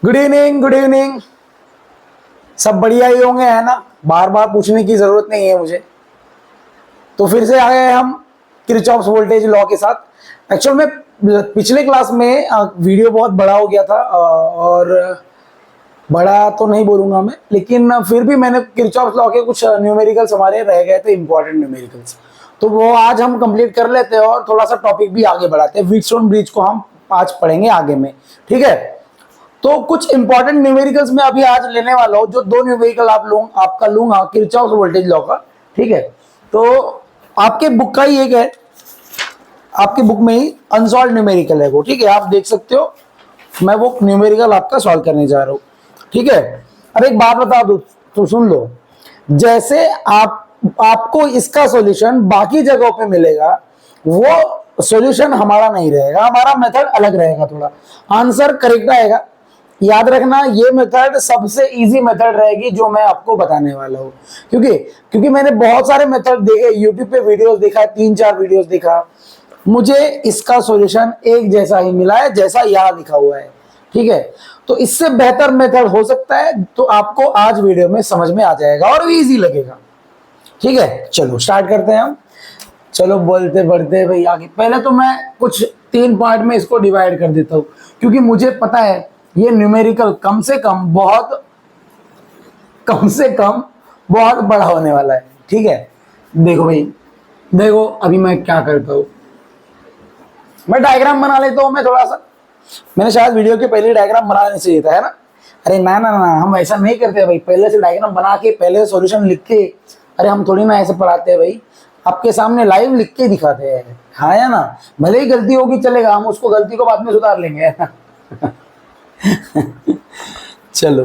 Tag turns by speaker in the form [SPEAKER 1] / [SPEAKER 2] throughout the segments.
[SPEAKER 1] Good evening, good evening. सब बढ़िया ही होंगे, है ना। बार बार पूछने की जरूरत नहीं है मुझे। तो फिर से आ गए हम किरचॉफ्स वोल्टेज लॉ के साथ। एक्चुअल में पिछले क्लास में वीडियो बहुत बड़ा हो गया था, और बड़ा तो नहीं बोलूंगा मैं, लेकिन फिर भी मैंने किरचॉफ्स लॉ के कुछ न्यूमेरिकल्स हमारे रह गए थे, इंपॉर्टेंट न्यूमेरिकल्स। तो वो आज हम कंप्लीट कर लेते हैं और थोड़ा सा टॉपिक भी आगे बढ़ाते हैं। व्हीटस्टोन ब्रिज को हम आज पढ़ेंगे आगे में, ठीक है। तो कुछ इंपॉर्टेंट न्यूमेरिकल्स में अभी आज लेने वाला हूं, जो दो न्यूमेरिकल आपका लूंगा किरचॉफ्स वोल्टेज लॉ का, ठीक है। तो आपके बुक का ही एक है, आपके बुक में ही अनसॉल्व न्यूमेरिकल है वो, ठीक है। आप देख सकते हो, मैं वो न्यूमेरिकल आपका सॉल्व करने जा रहा हूं, ठीक है। अब एक बात बता दूं तो सुन लो। जैसे आपको इसका सॉल्यूशन बाकी जगहों पे मिलेगा, वो सॉल्यूशन हमारा नहीं रहेगा, हमारा मेथड अलग रहेगा, थोड़ा आंसर करेक्ट आएगा। याद रखना, ये मेथड सबसे इजी मेथड रहेगी जो मैं आपको बताने वाला हूँ, क्योंकि मैंने बहुत सारे मेथड देखे, यूट्यूब पे वीडियोस देखा, 3-4 वीडियोस देखा, मुझे इसका सॉल्यूशन एक जैसा ही मिला है, जैसा यहाँ लिखा हुआ है, ठीक है। तो इससे बेहतर मेथड हो सकता है, तो आपको आज वीडियो में समझ में आ जाएगा और भी इजी लगेगा, ठीक है। चलो स्टार्ट करते हैं हम। चलो बोलते बढ़ते भाई आगे। पहले तो मैं कुछ 3 पार्ट में इसको डिवाइड कर देता हूँ, क्योंकि मुझे पता है ये न्यूमेरिकल कम से कम बहुत बड़ा होने वाला है, ठीक है। देखो भाई, देखो अभी मैं क्या करता हूँ, मैं डायग्राम बना लेता हूँ। मैं थोड़ा सा, मैंने शायद वीडियो के पहले डायग्राम बनाने चाहिए था, है ना। अरे ना ना ना, हम ऐसा नहीं करते भाई, पहले से डायग्राम बना के, पहले से सॉल्यूशन लिख के। अरे हम थोड़ी ना ऐसे पढ़ाते हैं भाई, आपके सामने लाइव लिख के दिखाते हैं, हाँ या ना। भले ही गलती होगी चलेगा, हम उसको गलती को बाद में सुधार लेंगे। चलो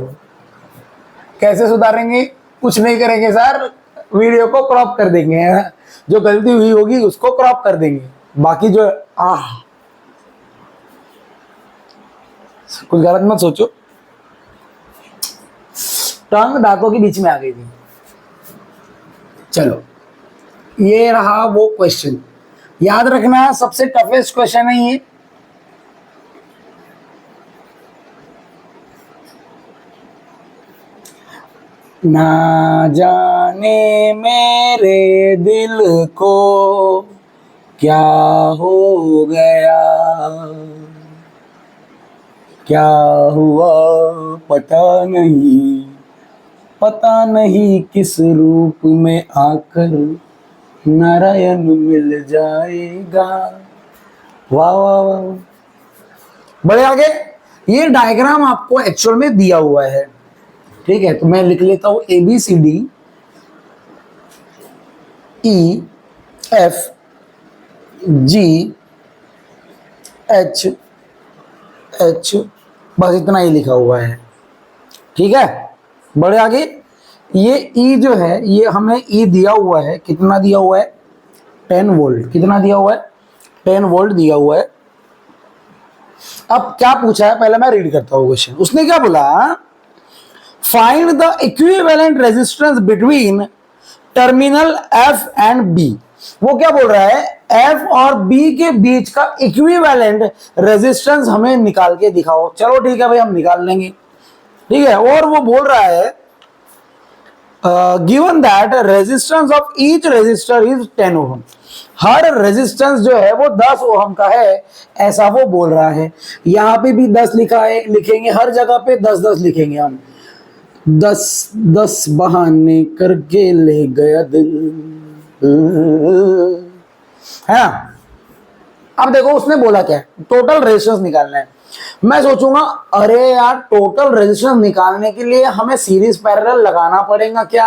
[SPEAKER 1] कैसे सुधारेंगे? कुछ नहीं करेंगे सर, वीडियो को क्रॉप कर देंगे, है ना? जो गलती हुई होगी उसको क्रॉप कर देंगे, बाकी जो कुछ गलत मत सोचो। टंग दांतों के बीच में आ गई थी। चलो ये रहा वो क्वेश्चन, याद रखना सबसे टफेस्ट क्वेश्चन है ये। ना जाने मेरे दिल को क्या हो गया, क्या हुआ पता नहीं किस रूप में आकर नारायण मिल जाएगा। वाह वाह वाह, बड़े आगे। ये डायग्राम आपको एक्चुअल में दिया हुआ है, ठीक है। तो मैं लिख लेता हूं ABCD EF GH, बस इतना ही लिखा हुआ है, ठीक है। बड़े आगे, ये E जो है, ये हमें E दिया हुआ है, कितना दिया हुआ है? 10 वोल्ट। कितना दिया हुआ है? 10 वोल्ट दिया हुआ है। अब क्या पूछा है, पहले मैं रीड करता हूँ क्वेश्चन। उसने क्या बोला? Find the equivalent resistance between terminal F and B। वो क्या बोल रहा है? F और B के बीच का इक्विवेलेंट रेजिस्टेंस हमें निकाल के दिखाओ। चलो ठीक है भाई, हम निकाल लेंगे, ठीक है। और वो बोल रहा है given that resistance of each resistor is 10 ohm. हर रेजिस्टेंस जो है वो 10 ओम का है, ऐसा वो बोल रहा है। यहाँ पे भी 10 लिखा है, लिखेंगे हर जगह पे 10-10 लिखेंगे हम। 10 बहाने करके ले गया दिल, है ना। अब देखो उसने बोला क्या है, टोटल रेजिस्टेंस निकालना है। मैं सोचूंगा अरे यार, टोटल रेजिस्टेंस निकालने के लिए हमें सीरीज पैरेलल लगाना पड़ेगा क्या?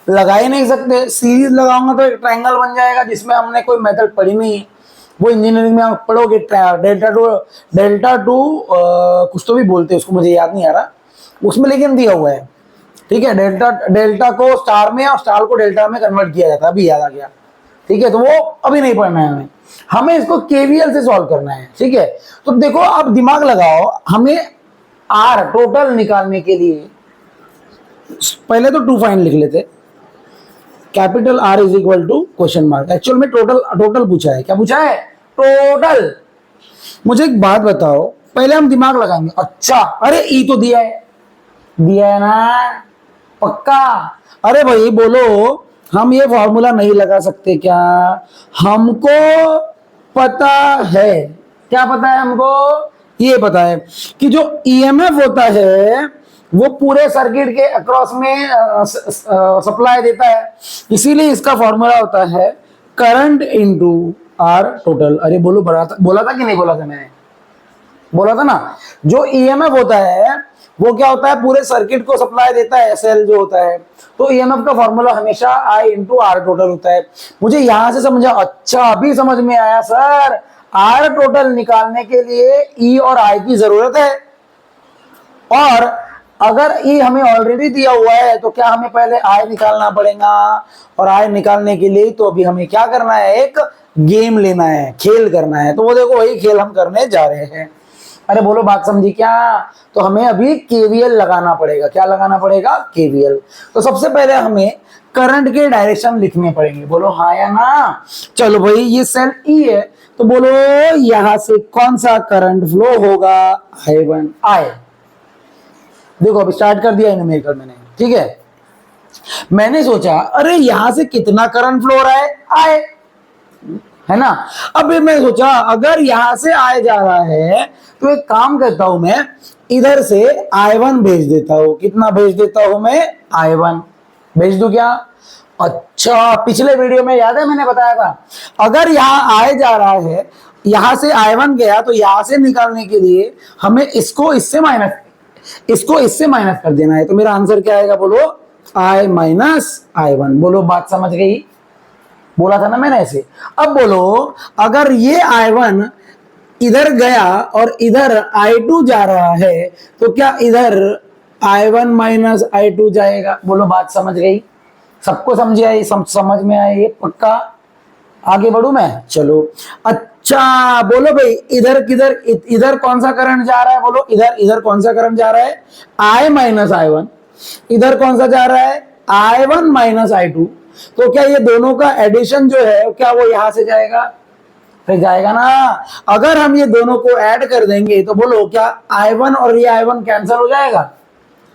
[SPEAKER 1] लगा ही नहीं सकते। सीरीज लगाऊंगा तो एक ट्रायंगल बन जाएगा, जिसमें हमने कोई मेथड पढ़ी नहीं है। वो इंजीनियरिंग में आप पढ़ोगे, डेल्टा टू कुछ तो भी बोलते हैं उसको, मुझे याद नहीं आ रहा उसमें, लेकिन दिया हुआ है, ठीक है। डेल्टा को स्टार में और स्टार को डेल्टा में कन्वर्ट किया जाता है, अभी याद आ गया, ठीक है। तो वो अभी नहीं पढ़ना है हमें इसको KVL से सॉल्व करना है, ठीक है। तो देखो आप दिमाग लगाओ, हमें R टोटल निकालने के लिए पहले तो 2 फाइन लिख लेते, capital R is equal to question mark. Actual में टोटल पूछा है, क्या पूछा है? टोटल। मुझे एक बात बताओ, पहले हम दिमाग लगाएंगे, अच्छा अरे ई तो दिया है ना, पक्का। अरे भाई बोलो, हम ये फॉर्मूला नहीं लगा सकते क्या? हमको पता है, क्या पता है हमको? ये पता है कि जो ईएमएफ होता है वो पूरे सर्किट के अक्रॉस में सप्लाई देता है, इसीलिए इसका फॉर्मूला होता है करंट इनटू आर टोटल। अरे बोलो, बोला था कि नहीं बोला था? मैंने बोला था ना, जो ईएमएफ होता है वो क्या होता है, पूरे सर्किट को सप्लाई देता है, एसएल जो होता है। तो ईएमएफ का फॉर्मूला हमेशा आई इंटू आर टोटल होता है। मुझे यहां से समझा, अच्छा अभी समझ में आया सर, आर टोटल निकालने के लिए ई और आई की जरूरत है, और अगर ई हमें ऑलरेडी दिया हुआ है तो क्या हमें पहले आई निकालना पड़ेगा, और आई निकालने के लिए तो अभी हमें क्या करना है, एक गेम लेना है, खेल करना है। तो वो देखो वही खेल हम करने जा रहे हैं। अरे बोलो बात समझी क्या? तो हमें अभी केवीएल लगाना पड़ेगा। क्या लगाना पड़ेगा? केवीएल। तो सबसे पहले हमें करंट के डायरेक्शन लिखने पड़ेंगे। बोलो हाँ या ना? चलो भाई, ये सेल ई है, तो बोलो यहां से कौन सा करंट फ्लो होगा? I1 आई। देखो अब स्टार्ट कर दिया न्यूमेरिकल मैंने, ठीक है। मैंने सोचा अरे यहां से कितना करंट फ्लो हो रहा है, आई, है ना। अब मैं सोचा अगर यहां से आए जा रहा है तो एक काम करता हूं, मैं इधर से I1 भेज देता हूं। कितना भेज देता हूं मैं? I1 भेज दूं क्या? अच्छा, पिछले वीडियो में याद है मैंने बताया था, अगर यहां आए जा रहा है, यहां से I1 गया, तो यहां से निकालने के लिए हमें इसको इससे माइनस कर देना है। तो मेरा आंसर क्या आएगा? बोलो I माइनस I1। बोलो बात समझ गई? बोला था ना मैंने ऐसे। अब बोलो अगर ये I1 इधर गया और इधर I2 जा रहा है, तो क्या इधर I1 माइनस I2 जाएगा? बोलो बात समझ गई? सबको समझ आई? समझ में आई ये पक्का? आगे बढ़ू मैं? चलो अच्छा, बोलो भाई इधर किधर, इधर कौन सा करंट जा रहा है? बोलो इधर कौन सा करंट जा रहा है? I minus I1। इधर कौन सा जा रहा है? I1 minus I2। तो क्या ये दोनों का एडिशन जो है, क्या वो यहां से जाएगा? फिर जाएगा ना। अगर हम ये दोनों को ऐड कर देंगे तो बोलो क्या I1 और ये I1 कैंसिल हो जाएगा?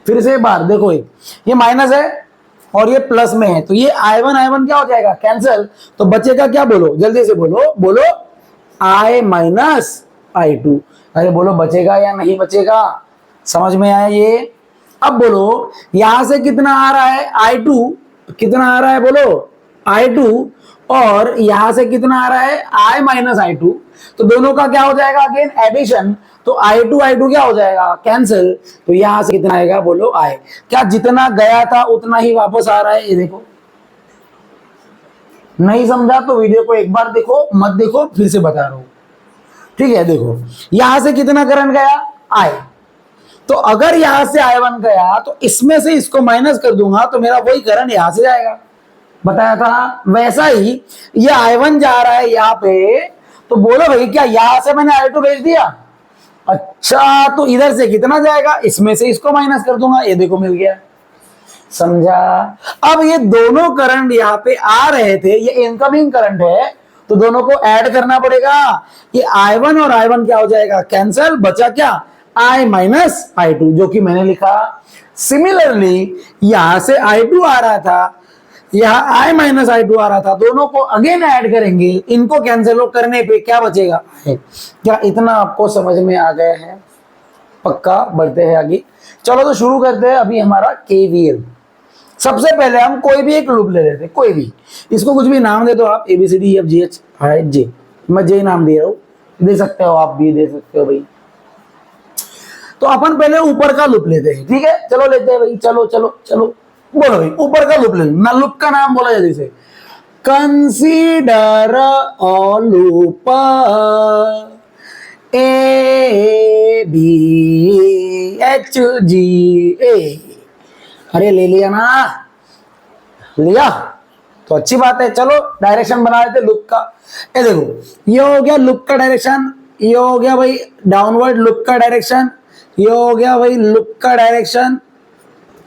[SPEAKER 1] फिर से एक बार देखो, ये माइनस है और ये प्लस में है, तो ये I1 क्या हो जाएगा? कैंसिल। तो बचेगा क्या? बोलो जल्दी से बोलो I माइनस I2। अरे बोलो बचेगा या नहीं बचेगा? समझ में आया ये? अब बोलो यहां से कितना आ रहा है? I2 कितना आ रहा है? बोलो I2, और यहां से कितना आ रहा है? I minus I2। तो दोनों का क्या हो जाएगा? Again addition. तो I2 क्या हो जाएगा? कैंसिल। तो यहां से कितना आएगा? बोलो I। क्या जितना गया था उतना ही वापस आ रहा है? ये देखो। नहीं समझा तो वीडियो को एक बार देखो, मत देखो, फिर से बता रहा हूं, ठीक है। देखो यहां से कितना करंट गया? I। तो अगर यहां से I1 गया तो इसमें से इसको माइनस कर दूंगा तो मेरा वही करंट यहां से जाएगा, बताया था। वैसा ही ये I1 जा रहा है यहाँ पे, तो बोलो भाई क्या यहां से मैंने I2 भेज दिया? अच्छा, तो इधर से कितना जाएगा? इसमें से इसको माइनस कर दूंगा, ये देखो मिल गया। समझा? अब ये दोनों करंट यहाँ पे आ रहे थे, ये इनकमिंग करंट है, तो दोनों को ऐड करना पड़ेगा। ये I1 और I1 क्या हो जाएगा? कैंसिल। बचा क्या? I माइनस I2, जो कि मैंने लिखा। सिमिलरली यहां से I2 आ रहा था, यहाँ I माइनस I2 आ रहा था, दोनों को अगेन ऐड करेंगे, इनको कैंसिल करने पे क्या बचेगा? क्या इतना आपको समझ में आ गया है? पक्का? बढ़ते हैं आगे। चलो तो शुरू करते हैं अभी हमारा केवीएल। सबसे पहले हम कोई भी एक लूप ले लेते हैं, कोई भी, इसको कुछ भी नाम दे दो आप, ABCDEFGH जे, मैं जे नाम दे रहा हूँ, दे सकते हो आप भी, दे सकते हो भाई। तो अपन पहले ऊपर का लूप लेते हैं, ठीक है? चलो लेते हैं भाई, चलो चलो चलो, बोलो भाई ऊपर का लूप ले ना। लूप का नाम बोला जाए जैसे कंसीडर अ लूप ABHGA। अरे ले लिया ना? लिया तो अच्छी बात है। चलो डायरेक्शन बना लेते लूप का। ये देखो ये हो गया लूप का डायरेक्शन, ये हो गया भाई डाउनवर्ड लूप का डायरेक्शन, ये हो गया भाई लूप का डायरेक्शन,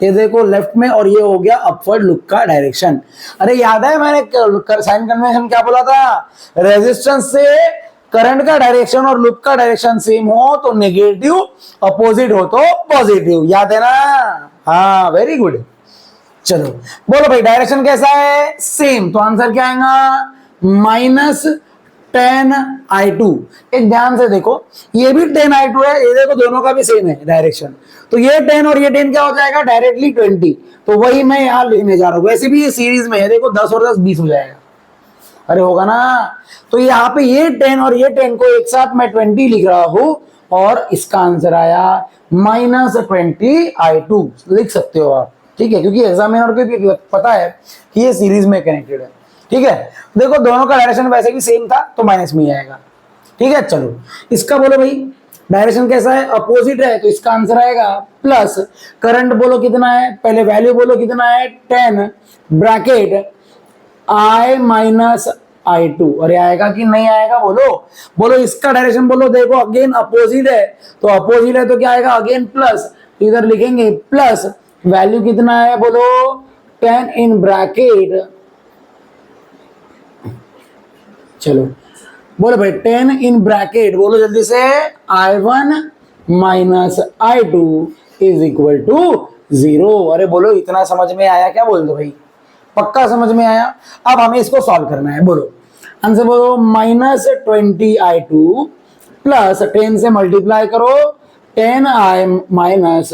[SPEAKER 1] ये देखो लेफ्ट में, और ये हो गया अपवर्ड लूप का डायरेक्शन। अरे याद है मैंने साइन कन्वेंशन क्या बोला था? रेजिस्टेंस से करंट का डायरेक्शन और लूप का डायरेक्शन सेम हो तो नेगेटिव, अपोजिट हो तो पॉजिटिव, याद है ना? हाँ, वेरी गुड। चलो बोलो भाई, डायरेक्शन कैसा है? सेम, तो आंसर क्या आएगा? -10I2। एक ध्यान से देखो, ये भी 10I2 है, ये देखो दोनों का भी सेम है डायरेक्शन, तो ये 10 और ये 10 क्या हो जाएगा? डायरेक्टली 20। तो वही मैं यहां लिखने जा रहा हूं। वैसे भी ये सीरीज में है, देखो 10 और 10 20 हो जाएगा। अरे होगा ना? तो यहाँ पे ये 10 और ये 10 को एक साथ मैं 20 लिख रहा हूं, और इसका आंसर आया -20I2 लिख सकते हो आप, ठीक है? क्योंकि एग्जामिनर को भी पता है कि ये सीरीज में कनेक्टेड है, ठीक है? देखो दोनों का डायरेक्शन वैसे भी सेम था, तो माइनस में ही आएगा, ठीक है? चलो इसका बोलो भाई, डायरेक्शन कैसा है? अपोजिट है, तो इसका आंसर आएगा प्लस, करंट बोलो कितना है? पहले वैल्यू बोलो कितना है? 10 ब्रैकेट I-I2। अरे आएगा कि नहीं आएगा? बोलो बोलो। इसका डायरेक्शन बोलो, देखो अगेन अपोजिट है, तो अपोजिट है तो क्या आएगा? अगेन प्लस, तो इधर लिखेंगे प्लस, वैल्यू कितना है? बोलो 10 इन ब्रैकेट, चलो बोलो भाई 10 इन ब्रैकेट, बोलो जल्दी से, I1 minus I2 is equal to 0। अरे बोलो इतना समझ में आया क्या? बोल दो भाई, पक्का समझ में आया? अब हमें इसको सॉल्व करना है। बोलो आंसर बोलो, -20I2 प्लस 10 से मल्टीप्लाई करो 10I माइनस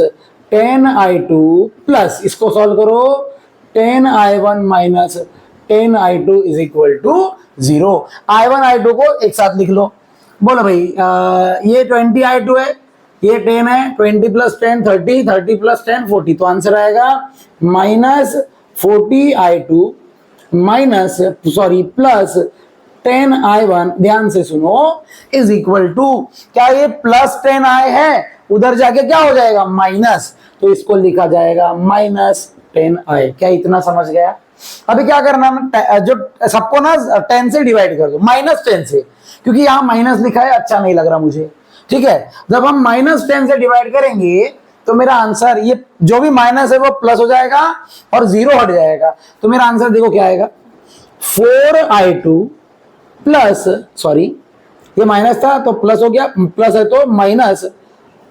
[SPEAKER 1] 10I2 प्लस इसको सॉल्व करो 10I1 minus 10I2 is equal to 0। I1 I2 को एक साथ लिख लो। बोलो भाई ये 20I2 है, ये 10 है, 20 प्लस 10 30, 30 प्लस 10 40, तो आंसर आएगा -40I2 minus sorry plus 10I1, ध्यान से सुनो, इज इक्वल टू, क्या ये प्लस 10I है, उधर जाके क्या हो जाएगा? माइनस, तो इसको लिखा जाएगा -10I। क्या इतना समझ गया? अभी क्या करना है, जो सबको ना 10 से डिवाइड कर दो, -10 से, क्योंकि यहां माइनस लिखा है, अच्छा नहीं लग रहा मुझे, ठीक है? जब हम -10 से डिवाइड करेंगे तो मेरा आंसर, ये जो भी माइनस है वो प्लस हो जाएगा और 0 हट जाएगा, तो मेरा आंसर देखो क्या आएगा? 4I2 प्लस, सॉरी ये माइनस था तो प्लस हो गया, प्लस है तो minus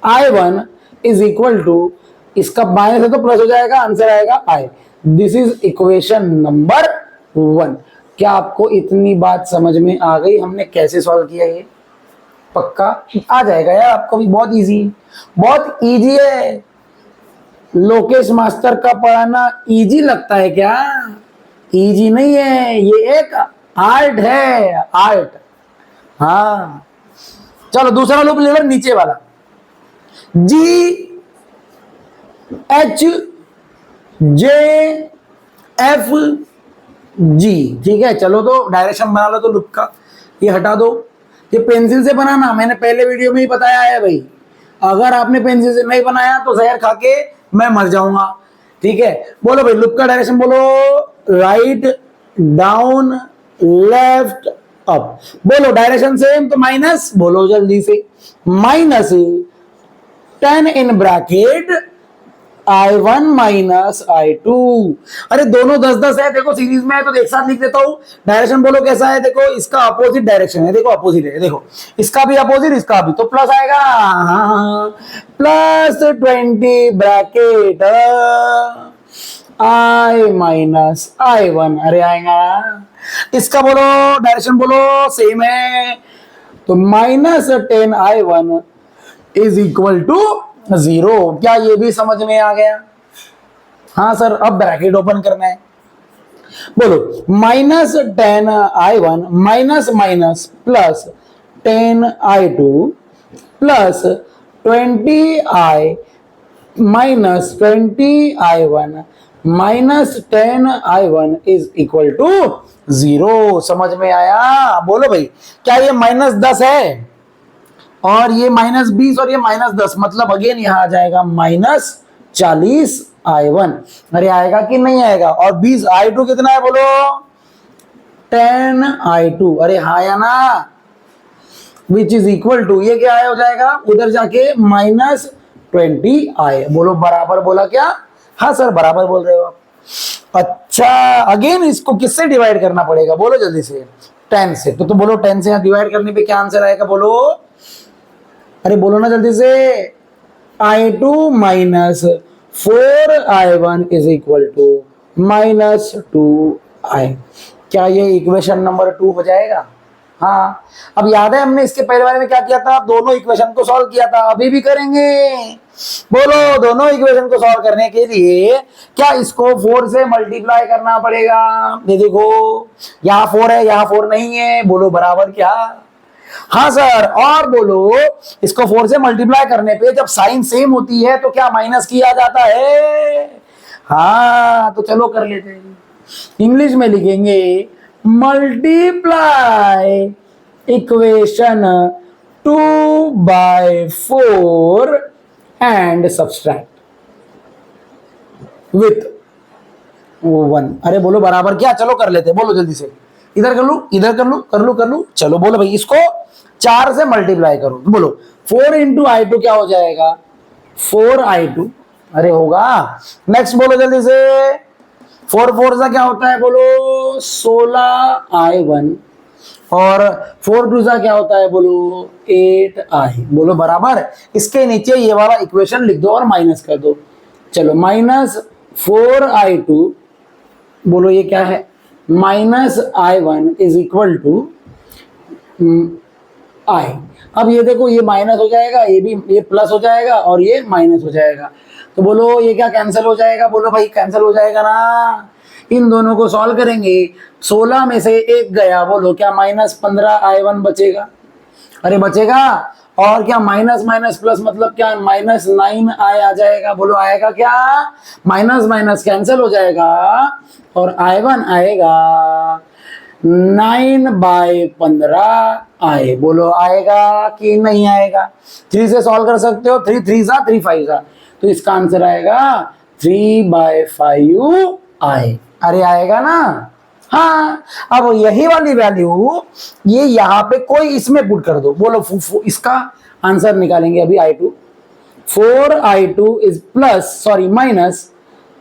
[SPEAKER 1] I1 is equal to, इसका माइनस है तो प्लस हो जाएगा, आंसर आएगा I। This is equation number 1। क्या आपको इतनी बात समझ में आ गई? हमने कैसे सॉल्व किया? ये पक्का आ जाएगा यार आपको भी, बहुत इजी, बहुत इजी है। लोकेश मास्टर का पढ़ाना इजी लगता है क्या? इजी नहीं है, ये एक आर्ट है, आर्ट। हाँ चलो दूसरा लूप ले लो, नीचे वाला, GHJFG, ठीक है? चलो तो डायरेक्शन बना लो, तो लूप का ये हटा दो, ये पेंसिल से बनाना, मैंने पहले वीडियो में ही बताया है भाई। अगर आपने पेंसिल से नहीं बनाया तो जहर खा के मैं मर जाऊंगा, ठीक है? बोलो भाई लूप का डायरेक्शन बोलो, राइट डाउन लेफ्ट अप। बोलो डायरेक्शन सेम तो माइनस, बोलो जल्दी से, -10 in bracket I1 minus I2। अरे दोनों 10-10 है, देखो सीरीज में है तो एक साथ लिख देता हूं। डायरेक्शन बोलो कैसा है? देखो इसका अपोजिट डायरेक्शन है, देखो अपोजिट है, देखो इसका भी अपोजिट, इसका भी, तो प्लस आएगा, +20 ब्रैकेट I माइनस I1। अरे आएगा। इसका बोलो डायरेक्शन बोलो, सेम है, तो -10I1 इज इक्वल टू 0। क्या ये भी समझ में आ गया? हाँ सर, अब ब्रैकेट ओपन करना है। बोलो -10I1 minus minus plus 10I2 plus 20I minus 20I1 minus 10I1 is equal to 0। समझ में आया? बोलो भाई, क्या ये -10 है और ये -20 और ये -10, मतलब अगेन यहां आ जाएगा -40I1। अरे आएगा कि नहीं आएगा? और 20 I2 कितना है? बोलो 10I2। अरे हाँ या ना? विच इज इक्वल टू, ये क्या है हो जाएगा उधर जाके -20I। बोलो बराबर बोला क्या? हाँ सर बराबर बोल रहे हो आप। अच्छा अगेन इसको किससे डिवाइड करना पड़ेगा? बोलो जल्दी से, 10 से। तो बोलो 10 से डिवाइड करने पे क्या आंसर आएगा, बोलो, अरे बोलो ना जल्दी से। I2 minus 4I1 is equal to -2I। क्या ये इक्वेशन नंबर 2 हो जाएगा? हाँ। अब याद है हमने इसके पहले बारे में क्या किया था, दोनों इक्वेशन को सॉल्व किया था, अभी भी करेंगे। बोलो, दोनों इक्वेशन को सॉल्व करने के लिए क्या इसको 4 से मल्टीप्लाई करना पड़ेगा? ये देखो, यहाँ 4 है, यहाँ 4 नहीं है, बोलो बराबर क्या? हाँ सर। और बोलो, इसको 4 से मल्टीप्लाई करने पे जब साइन सेम होती है तो क्या माइनस किया जाता है? हाँ, तो चलो कर लेते हैं। इंग्लिश में लिखेंगे multiply equation 2/4 and subtract with 1। अरे बोलो बराबर क्या? चलो कर लेते हैं, बोलो जल्दी से। इधर कर लू, इधर कर लू, कर लू, कर लू, चलो बोलो भाई, इसको 4 से मल्टीप्लाई करो। बोलो 4 इंटू I2 क्या हो जाएगा? 4I2। अरे होगा। नेक्स्ट बोलो जल्दी से। 4 4 से क्या होता है? बोलो 16I1। और 4 2 से क्या होता है? बोलो 8I। बोलो बराबर। इसके नीचे ये वाला इक्वेशन लिख दो और माइनस कर दो। चलो -4I2, बोलो ये क्या है? -I1 is equal to I। अब ये देखो, ये माइनस हो जाएगा, ये भी, ये प्लस हो जाएगा और ये माइनस हो जाएगा। तो बोलो ये क्या कैंसिल हो जाएगा? बोलो भाई कैंसिल हो जाएगा ना। इन दोनों को सॉल्व करेंगे, 16 में से 1 गया, बोलो क्या -15I1 बचेगा? अरे बचेगा। और क्या माइनस माइनस प्लस मतलब क्या? -9I आ जाएगा। बोलो आएगा क्या? माइनस माइनस कैंसिल हो जाएगा और I1 आएगा 9/15I। बोलो आएगा कि नहीं आएगा? 3 से सॉल्व कर सकते हो, 3 3 सा 3 5 सा, तो इसका आंसर आएगा 3/5I। अरे आएगा ना? हाँ। अब यही वाली वैल्यू ये यहाँ पे कोई इसमें पुट कर दो। बोलो इसका आंसर निकालेंगे अभी I2। 4I2 is plus, sorry minus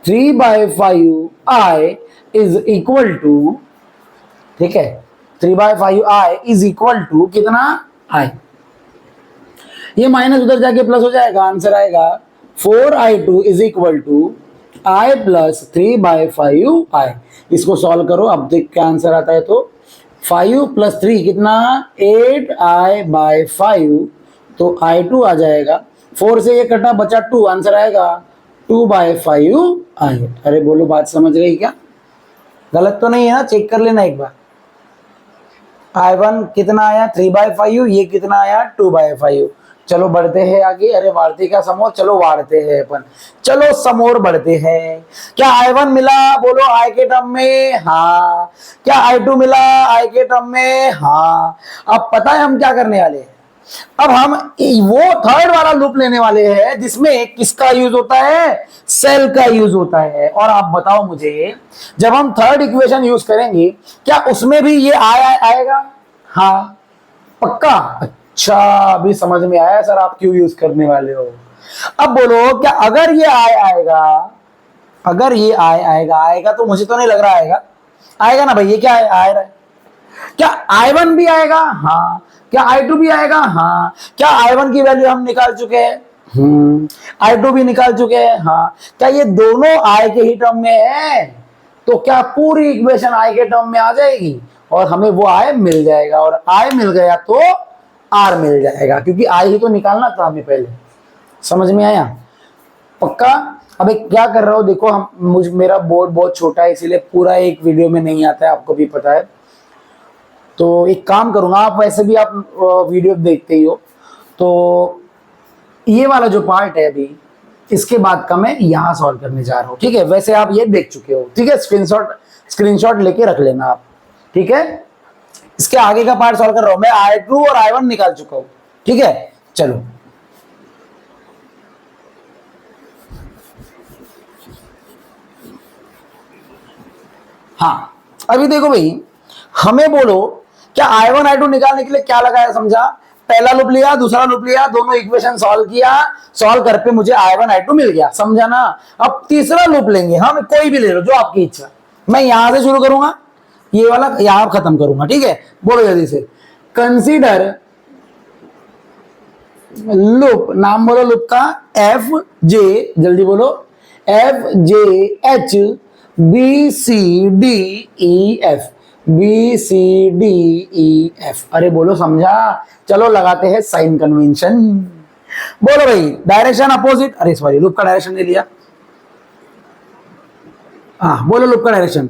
[SPEAKER 1] 3/5I is equal to, ठीक है, 3/5I इज इक्वल टू कितना? I। ये माइनस उधर जाके प्लस हो जाएगा, आंसर आएगा 4I2 is equal to I plus 3/5I। इसको सॉल्व करो, अब देख क्या आंसर आता है। तो 5 प्लस 3 कितना? 8I/5, तो I2 आ जाएगा। 4 से ये कटा, बचा 2, आंसर आएगा 2/5I। अरे बोलो बात समझ गई क्या? गलत तो नहीं है ना? चेक कर लेना एक बार। I1 कितना आया? 3/5, ये कितना आया? 2/5। चलो बढ़ते हैं आगे। अरे वार्ते क्या समोर, चलो वार्ते हैं अपन, चलो समोर बढ़ते हैं। क्या I1 मिला? बोलो I के टर्म में? हाँ। क्या I2 मिला I के टर्म में? हाँ। अब पता है हम क्या करने वाले हैं? अब हम वो थर्ड वाला लूप लेने वाले हैं जिसमें किसका यूज होता है? सेल का यूज होता है। और आप बताओ मुझे, जब हम थर्ड इक्वेशन यूज करेंगे क्या उसमें भी ये आएगा? हाँ पक्का। अच्छा, अभी समझ में आया सर आप क्यों यूज करने वाले हो। अब बोलो, क्या अगर ये आएगा, अगर ये आएगा तो मुझे तो नहीं लग रहा आएगा ना भाई। ये क्या आ रहा है? क्या I1 भी आएगा? हाँ। क्या I2 भी आएगा? हाँ। क्या I1 की वैल्यू हम निकाल चुके हैं? I2 भी निकाल चुके हैं। हाँ। क्या ये दोनों I के ही टर्म में है? तो क्या पूरी इक्वेशन I के टर्म में आ जाएगी और हमें वो I मिल जाएगा। और I मिल गया तो R मिल जाएगा, क्योंकि I ही तो निकालना था हमें पहले। समझ में आया? पक्का। अबे क्या कर रहा हो? देखो, मेरा बोर्ड बहुत छोटा है, इसीलिए पूरा एक वीडियो में नहीं आता है, आपको भी पता है। तो एक काम करूंगा, आप वैसे भी आप वीडियो देखते ही हो, तो ये वाला जो पार्ट है अभी, इसके बाद का मैं यहाँ सॉल्व करने जा रहा हूँ। ठीक है? वैसे आप ये देख चुके हो, ठीक है? स्क्रीनशॉट लेके रख लेना आप, ठीक है? इसके आगे का पार्ट सॉल्व कर रहा हूं मैं। I2 और I1 निकाल चुका हूं, ठीक है? चलो हाँ, अभी देखो भाई, हमें बोलो क्या I1 I2 निकालने के लिए क्या लगाया? समझा? पहला लूप लिया, दूसरा लूप लिया, दोनों इक्वेशन सॉल्व किया, सॉल्व करके मुझे I1 I2 मिल गया। समझा ना? अब तीसरा लूप लेंगे हम, कोई भी ले लो जो आपकी इच्छा। मैं यहां से शुरू करूंगा, ये वाला यहां खत्म करूंगा, ठीक है। बोलो जल्दी से, कंसीडर लूप, नाम बोलो लूप का, एफ जे, जल्दी बोलो, F J H B C D E F, B C D E F. अरे बोलो समझा, चलो लगाते हैं साइन कन्वेंशन। बोलो भाई, डायरेक्शन अपोजिट, अरे सॉरी लूप का डायरेक्शन ले लिया। हाँ बोलो लूप का डायरेक्शन,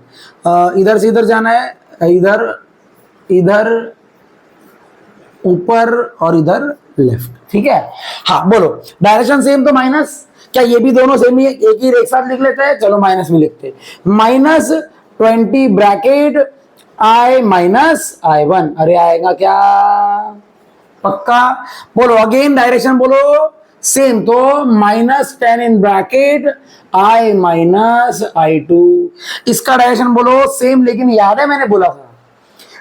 [SPEAKER 1] इधर से इधर जाना है, इधर इधर ऊपर और इधर लेफ्ट, ठीक है। हाँ बोलो, डायरेक्शन सेम तो माइनस, क्या ये भी दोनों सेम ही है, एक ही एक साथ लिख लेते हैं, चलो माइनस में लिखते हैं, -20 ब्रैकेट I माइनस I1। अरे आएगा क्या, पक्का। बोलो अगेन डायरेक्शन बोलो सेम, तो -10 in bracket I minus I2। इसका डायरेक्शन बोलो सेम, लेकिन याद है मैंने बोला था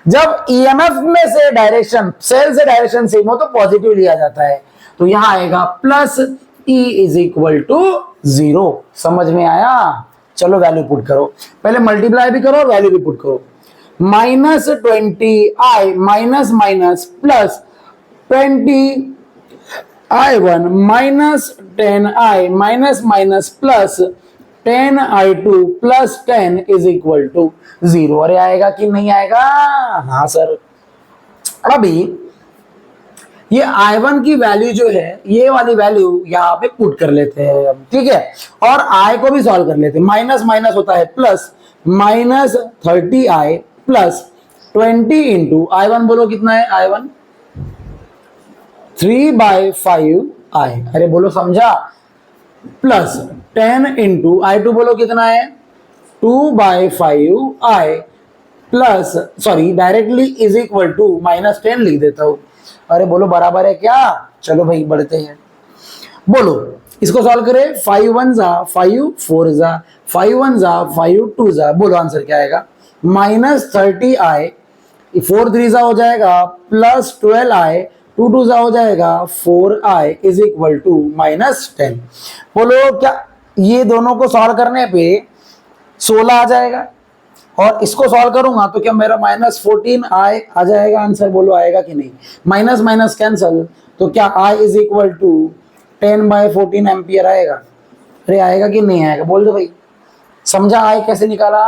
[SPEAKER 1] जब ईएमएफ में से डायरेक्शन, सेल से डायरेक्शन सेम हो तो पॉजिटिव लिया जाता है, तो यहां आएगा plus E is equal to 0। समझ में आया, चलो वैल्यू पुट करो, पहले मल्टीप्लाई भी करो वैल्यू भी पुट करो। -20I minus minus plus 20I1 minus 10I minus minus plus 10I2 plus 10 is equal to 0। अरे आएगा कि नहीं आएगा, हाँ सर। अभी ये I1 की वैल्यू जो है, ये वाली वैल्यू यहाँ पे पुट कर लेते हैं, ठीक है, और I को भी सॉल्व कर लेते हैं। माइनस माइनस होता है plus, -30I plus 20 into I1, बोलो कितना है I1, 3/5I। अरे बोलो समझा, प्लस 10 इंटू I2, बोलो कितना है 2/5I plus, sorry directly is equal to -10 लिख देता हूं। अरे बोलो बराबर है क्या, चलो भाई बढ़ते हैं। बोलो इसको सॉल्व करें, 5 1 जा 5 4 जा 5 1 जा 5 2 जा, बोलो आंसर क्या आएगा, -30I 4 3 जा हो जाएगा प्लस 12I 2 2 जा हो जाएगा 4I इज इक्वल टू -10। बोलो क्या ये दोनों को सॉल्व करने पे 16 आ जाएगा, और इसको सॉल्व करूंगा तो क्या मेरा -14I आ जाएगा आंसर, बोलो आएगा कि नहीं। माइनस माइनस कैंसल, तो क्या I is equal to 10/14 ampere आएगा। अरे आएगा कि नहीं आएगा, बोल दो भाई, समझा I कैसे निकाला।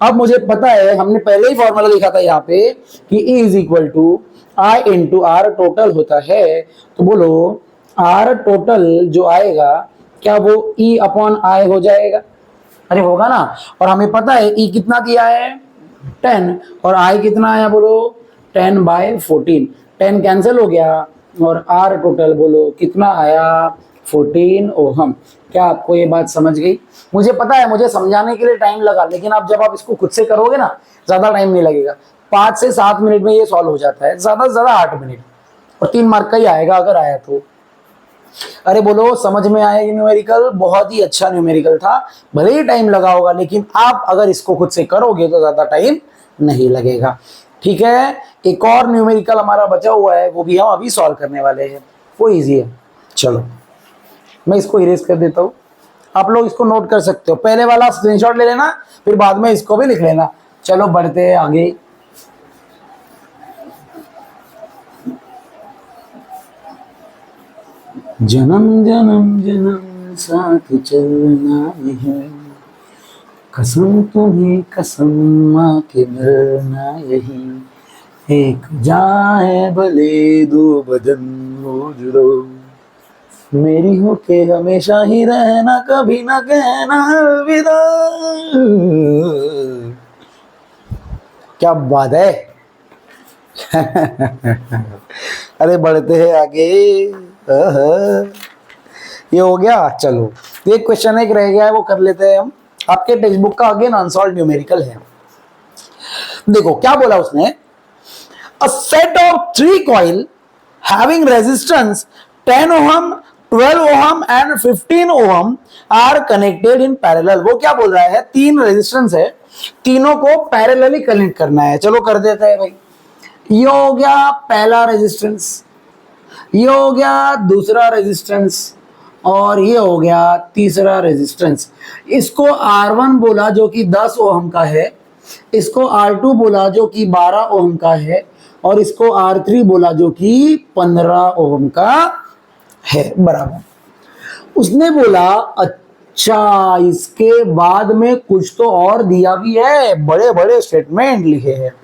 [SPEAKER 1] अब मुझे पता है, हमने पहले ही फॉर्मूला लिखा था यहाँ पे कि E is equal to I into R total होता है, तो बोलो R टोटल जो आएगा क्या वो E अपॉन I हो जाएगा। अरे होगा ना, और हमें पता है E कितना दिया है 10, और I कितना आया, बोलो 10/14, 10 कैंसिल हो गया, और R टोटल बोलो कितना आया 14 ओहम। क्या आपको ये बात समझ गई। मुझे पता है मुझे समझाने के लिए टाइम लगा, लेकिन अब जब आप इसको खुद से करोगे ना ज्यादा टाइम नहीं लगेगा, 5 से 7 मिनट में ये सॉल्व हो जाता है, ज्यादा से ज्यादा 8 मिनट, और 3 मार्क का ही आएगा अगर आया तो। अरे बोलो समझ में आया, ये न्यूमेरिकल बहुत ही अच्छा न्यूमेरिकल था, भले ही टाइम लगा होगा, लेकिन आप अगर इसको खुद से करोगे तो ज्यादा टाइम नहीं लगेगा, ठीक है। एक और न्यूमेरिकल हमारा बचा हुआ है, वो भी हम अभी सॉल्व करने वाले हैं, वो इजी है। चलो मैं इसको इरेज कर देता हूँ, आप लोग इसको नोट कर सकते हो, पहले वाला स्क्रीनशॉट ले लेना, फिर बाद में इसको भी लिख लेना। चलो बढ़ते हैं आगे। जन्म जन्म जन्म साथ चलना है, कसम तुम्हें कसम माँ के मरना यही, एक जाए भले दो बदन हो जुड़ो, मेरी हो के हमेशा ही रहना, कभी ना कहना अलविदा। क्या बात है। अरे बढ़ते हैं आगे। ये हो गया, चलो एक क्वेश्चन एक रह गया है, वो कर लेते हैं हम। आपके टेक्स्ट बुक का अगेन अनसॉल्व्ड न्यूमेरिकल है। देखो क्या बोला उसने, a set of 3 coil having resistance 10 ohm 12 ohm and 15 ohm are connected in parallel. वो क्या बोल रहा है, 3 रेजिस्टेंस है, तीनों को पैरेलली कनेक्ट करना है। चलो कर देते हैं भाई। ये हो गया पहला रेजिस्टेंस, ये हो गया दूसरा रेजिस्टेंस, और ये हो गया तीसरा रेजिस्टेंस। इसको R1 बोला जो कि 10 ओहम का है, इसको R2 बोला जो कि 12 ओम का है, और इसको R3 बोला जो कि 15 ओम का है, बराबर। उसने बोला अच्छा, इसके बाद में कुछ तो और दिया भी है, बड़े बड़े स्टेटमेंट लिखे हैं।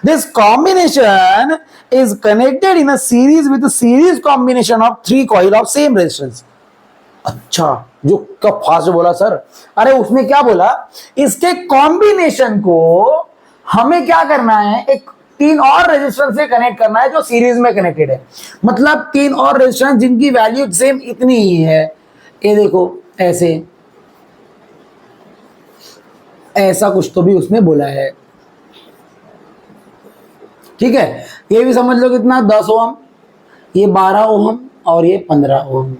[SPEAKER 1] This combination is connected in a series with series combination of 3 coil of same resistance. अच्छा, जो कब फास्ट बोला सर, अरे उसने क्या बोला, इसके कॉम्बिनेशन को हमें क्या करना है, एक 3 और रेजिस्टेंस से कनेक्ट करना है जो सीरीज में कनेक्टेड है। मतलब 3 और रेजिस्टेंस जिनकी वैल्यू सेम इतनी ही है। ये देखो ऐसे, ऐसा कुछ तो भी उसने बोला है, ठीक है। ये भी समझ लो कितना, 10 ओम, ये 12 ओम और ये 15 ओम।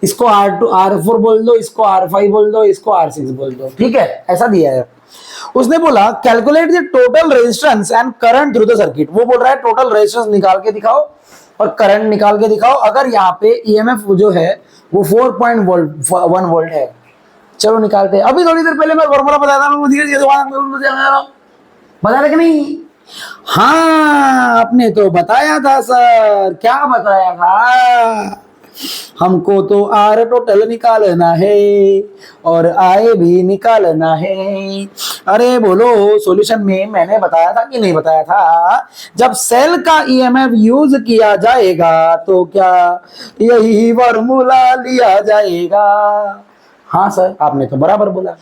[SPEAKER 1] इसको R2 R4 बोल दो, इसको R5 बोल दो, इसको R6 बोल दो, ठीक है, ऐसा दिया है। उसने बोला calculate the total resistance and current through the circuit. वो बोल रहा है टोटल रेजिस्टेंस निकाल के दिखाओ और करंट निकाल के दिखाओ अगर यहाँ पे ईएमएफ जो है वो 4.1 वोल्ट है। चलो निकालते हैं। अभी थोड़ी देर पहले मैं फॉर्मूला बताया था, बताया कि नहीं? हाँ, आपने तो बताया था सर। क्या बताया था? हमको तो आर टोटल निकालना है और आए भी निकालना है। अरे बोलो, सॉल्यूशन में मैंने बताया था कि नहीं बताया था? जब सेल का ईएमएफ यूज किया जाएगा तो क्या यही फॉर्मूला लिया जाएगा? हाँ सर, आपने तो बराबर बोला।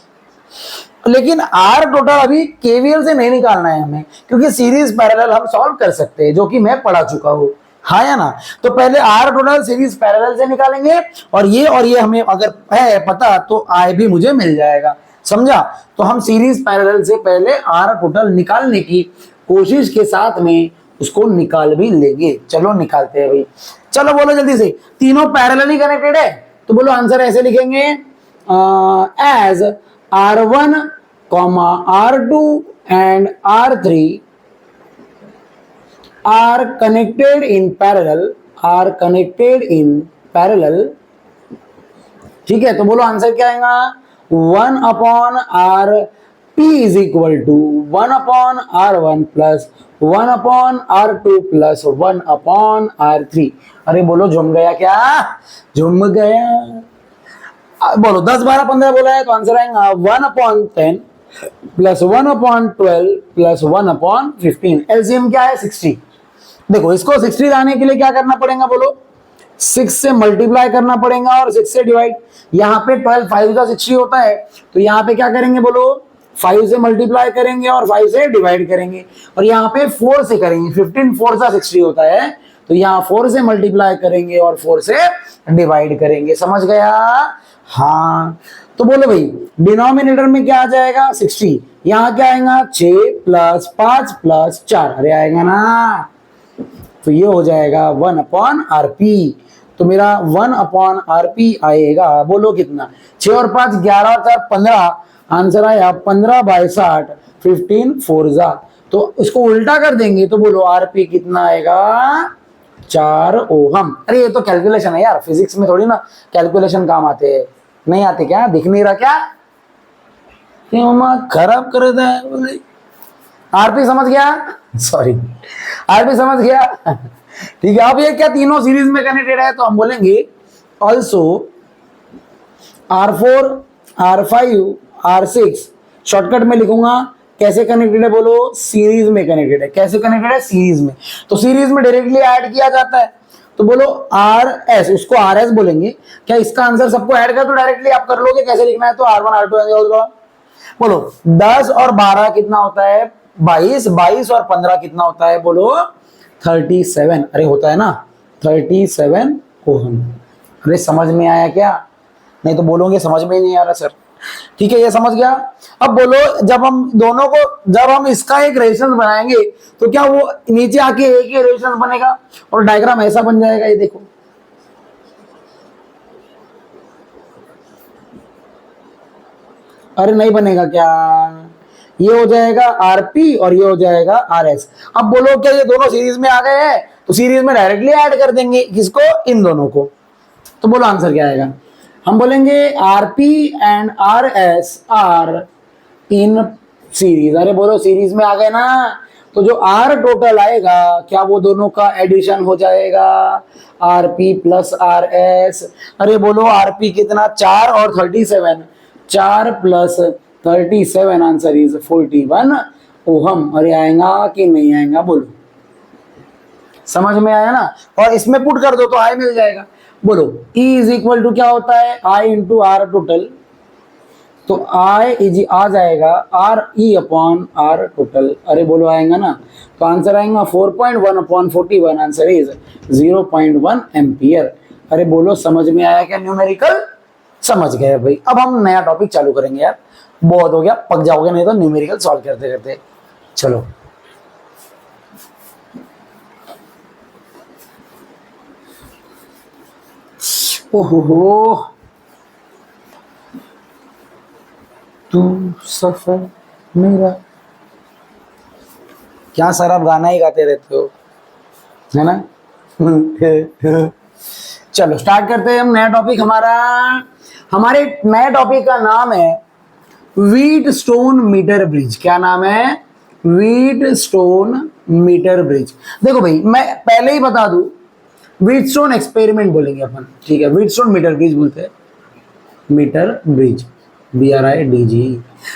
[SPEAKER 1] लेकिन आर टोटल अभी केवीएल से नहीं निकालना है हमें, क्योंकि सीरीज पैरेलल हम सॉल्व कर सकते हैं, जो कि मैं पढ़ा चुका हूं। हाँ या ना? तो पहले आर टोटल सीरीज पैरेलल से निकालेंगे और ये हमें अगर है पता तो आय भी मुझे मिल जाएगा। समझा? तो हम सीरीज पैरेलल से पहले आर टोटल निकालने की कोशिश के साथ में उसको निकाल भी लेंगे। चलो निकालते हैं भाई। चलो बोलो जल्दी से, तीनों पैरेलल ही कनेक्टेड है, तो बोलो आंसर ऐसे लिखेंगे, as R1, R2 and R3 are connected in parallel, ठीक है। तो बोलो आंसर क्या आएगा? 1 upon RP is equal to 1 upon R1 plus 1 upon R2 plus 1 upon R3। अरे बोलो झूम गया क्या? झूम गया। बोलो 10, 12, 15 बोला है तो आंसर आएगा 1 upon 10 plus 1 upon 12 plus 1 upon 15। LCM क्या है? 60। देखो इसको 60 लाने के लिए क्या करना पड़ेगा बोलो? 6 से मल्टीप्लाई करना पड़ेगा और 6 से डिवाइड। यहाँ पे 12 5 का 60 होता है, तो यहाँ पे क्या करेंगे बोलो? 5 से मल्टीप्लाई करेंगे और 5 से डिवाइड करेंगे, और यहाँ पे 4 से करेंगे। 15 4 का 60 होता है, तो यहाँ 4 से मल्टीप्लाई करेंगे और 4 से डिवाइड करेंगे। समझ गया? हाँ। तो बोलो भाई डिनोमिनेटर में क्या आ जाएगा? 60। यहाँ क्या आएगा? 6 प्लस 5 प्लस 4, अरे आएगा ना? तो ये हो जाएगा 1 अपॉन RP। तो मेरा 1 अपॉन RP आएगा। बोलो कितना? 6 और 5 11 और 4 15। आंसर आया 15/60, 15 4 जा। तो इसको उल्टा कर देंगे तो बोलो RP कितना आएगा? 4 ओहम। अरे ये तो कैलकुलेशन है यार, फिजिक्स में थोड़ी ना कैलकुलेशन काम आते हैं। नहीं आते क्या? दिख नहीं रहा क्या? खराब कर देता है। आरपी समझ गया? सॉरी, आरपी समझ गया। ठीक है। अब ये क्या तीनों सीरीज में कनेक्टेड है, तो हम बोलेंगे also R4, R5, R6 shortcut में लिखूंगा। कैसे कनेक्टेड है बोलो? सीरीज में कनेक्टेड है। कैसे कनेक्टेड है? सीरीज में। तो सीरीज में डायरेक्टली ऐड किया जाता है, तो बोलो RS, उसको RS बोलेंगे। क्या इसका आंसर सबको ऐड कर तो डायरेक्टली आप कर लोगे? कैसे लिखना है? तो R1 R2 बोलो 10 और 12 कितना होता है? 22। 22 और 15 कितना होता है बोलो? 37। अरे होता है ना 37 ओहम। अरे समझ में आया क्या? नहीं तो बोलोगे समझ में ही नहीं आ रहा सर। ठीक है, ये समझ गया। अब बोलो जब हम इसका एक रेजिस्टेंस बनाएंगे तो क्या वो नीचे आके एक ही रेजिस्टेंस बनेगा और डायग्राम ऐसा बन जाएगा? ये देखो, अरे नहीं बनेगा क्या? ये हो जाएगा RP और ये हो जाएगा RS। अब बोलो क्या ये दोनों सीरीज में आ गए हैं? तो सीरीज में डायरेक्टली ऐड कर देंगे किसको? इन दोनों को। तो बोलो आंसर क्या आएगा? हम बोलेंगे RP and RS are in series, अरे बोलो सीरीज में आ गए ना, तो जो आर टोटल आएगा क्या वो दोनों का एडिशन हो जाएगा, R P plus R S. अरे बोलो आर पी कितना, 4 और 37, 4 प्लस 37, आंसर इज 41 ओहम। अरे आएगा कि नहीं आएगा बोलो, समझ में आया ना। और इसमें पुट कर दो तो आई मिल जाएगा। बोलो E इज इक्वल टू क्या होता है, आई इंटू आर टोटल, तो आई इज आ जाएगा R E upon R total. अरे बोलो आएगा ना, तो आंसर आएगा 4.1 अपॉन 41, आंसर इज 0.1 एम्पियर। अरे बोलो समझ में आया क्या न्यूमेरिकल, समझ गए भाई। अब हम नया टॉपिक चालू करेंगे यार, बहुत हो गया, पक जाओगे नहीं तो न्यूमेरिकल सॉल्व करते करते। चलो ओहो, तू सफर मेरा, क्या सर आप गाना ही गाते रहते हो, है ना। चलो स्टार्ट करते हैं हम नया टॉपिक हमारा। हमारे नए टॉपिक का नाम है व्हीटस्टोन मीटर ब्रिज। क्या नाम है, व्हीटस्टोन मीटर ब्रिज। देखो भाई मैं पहले ही बता दूं, व्हीटस्टोन एक्सपेरिमेंट बोलेंगे अपन, ठीक है, व्हीटस्टोन मीटर ब्रिज बोलते हैं, मीटर ब्रिज, BRIDG।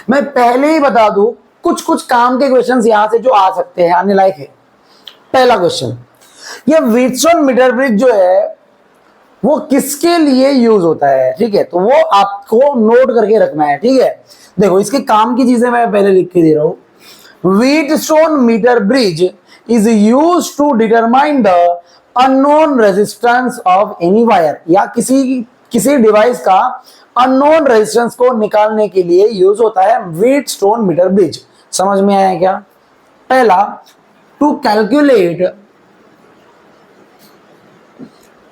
[SPEAKER 1] मैं पहले ही बता दूं कुछ कुछ काम के क्वेश्चंस यहां से जो आ सकते हैं, आने लायक है। पहला क्वेश्चन, ये व्हीटस्टोन मीटर ब्रिज जो है वो किसके लिए यूज होता है, ठीक है, तो वो आपको नोट करके रखना है, ठीक है। देखो इसके काम की चीजें मैं पहले लिख के दे रहा हूं। Wheatstone meter bridge is use to determine the unknown resistance of any wire, या किसी डिवाइस का अननोन रेजिस्टेंस को निकालने के लिए यूज होता है व्हीटस्टोन मीटर ब्रिज। समझ में आया क्या। पहला, to calculate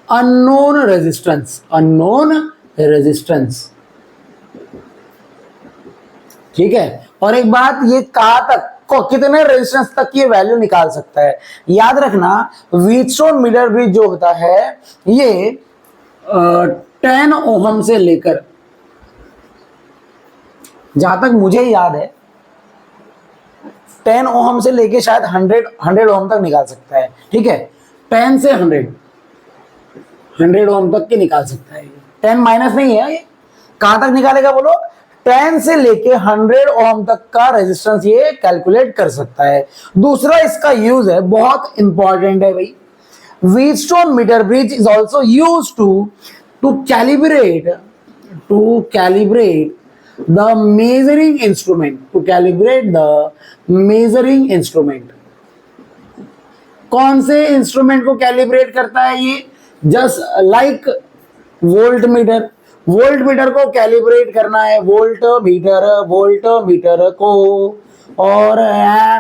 [SPEAKER 1] unknown resistance, unknown resistance, ठीक है। और एक बात, ये कहां तक को कितने रेजिस्टेंस तक ये वैल्यू निकाल सकता है। याद रखना व्हीटस्टोन मीटर ब्रिज जो होता है ये 10 ओहम से लेकर, जहां तक मुझे याद है 10 ओहम से लेके शायद 100 ओहम तक निकाल सकता है, ठीक है। 10 से 100 ओहम तक के निकाल सकता है, 10 माइनस नहीं है ये। कहां तक निकालेगा बोलो, 10 से लेके 100 ओहम तक का रेजिस्टेंस ये कैलकुलेट कर सकता है। दूसरा इसका यूज है, बहुत इंपॉर्टेंट है भाई, Wheatstone meter bridge is also use to calibrate the measuring instrument, to calibrate the measuring instrument। कौन से इंस्ट्रूमेंट को कैलिब्रेट करता है ये, just like volt meter, volt meter को कैलिब्रेट करना है, वोल्ट मीटर को और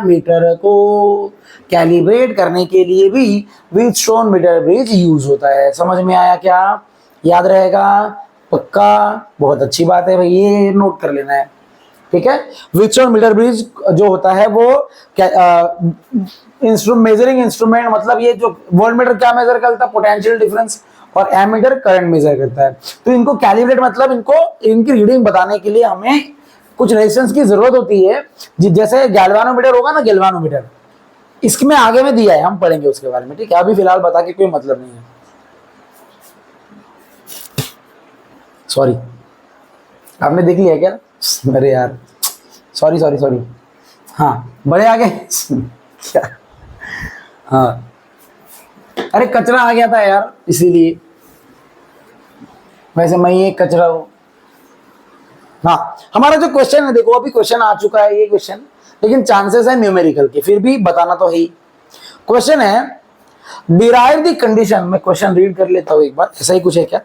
[SPEAKER 1] मीटर को कैलिब्रेट करने के लिए भी व्हीटस्टोन मीटर ब्रिज यूज होता है। समझ में आया क्या, याद रहेगा पक्का, बहुत अच्छी बात है भाई, ये नोट कर लेना है, ठीक है। व्हीटस्टोन मीटर ब्रिज जो होता है वो मेजरिंग इंस्ट्रूमेंट, मतलब ये जो वोल्ट मीटर क्या मेजर करता है, पोटेंशियल डिफरेंस, और एमीटर करंट मेजर करता है। तो इनको कैलिब्रेट मतलब इनकी रीडिंग बताने के लिए हमें कुछ रेजिस्टेंस की जरूरत होती है, जैसे गैल्वानोमीटर होगा ना, गैल्वानोमीटर इसमें आगे में दिया है, हम पढ़ेंगे उसके बारे में, ठीक है। अभी फिलहाल बता के कोई मतलब नहीं है, सॉरी आपने देख लिया क्या, अरे यार सॉरी, हाँ बड़े आ गए क्या, हाँ अरे कचरा आ गया था यार इसीलिए, वैसे मैं ये कचरा हूं। हाँ हमारा जो क्वेश्चन है, देखो अभी क्वेश्चन आ चुका है ये क्वेश्चन, लेकिन चांसेस है न्यूमेरिकल के, फिर भी बताना तो है। क्वेश्चन है डिराइव द कंडीशन, मैं क्वेश्चन रीड कर लेता हूं एक बार, ऐसा ही कुछ है क्या।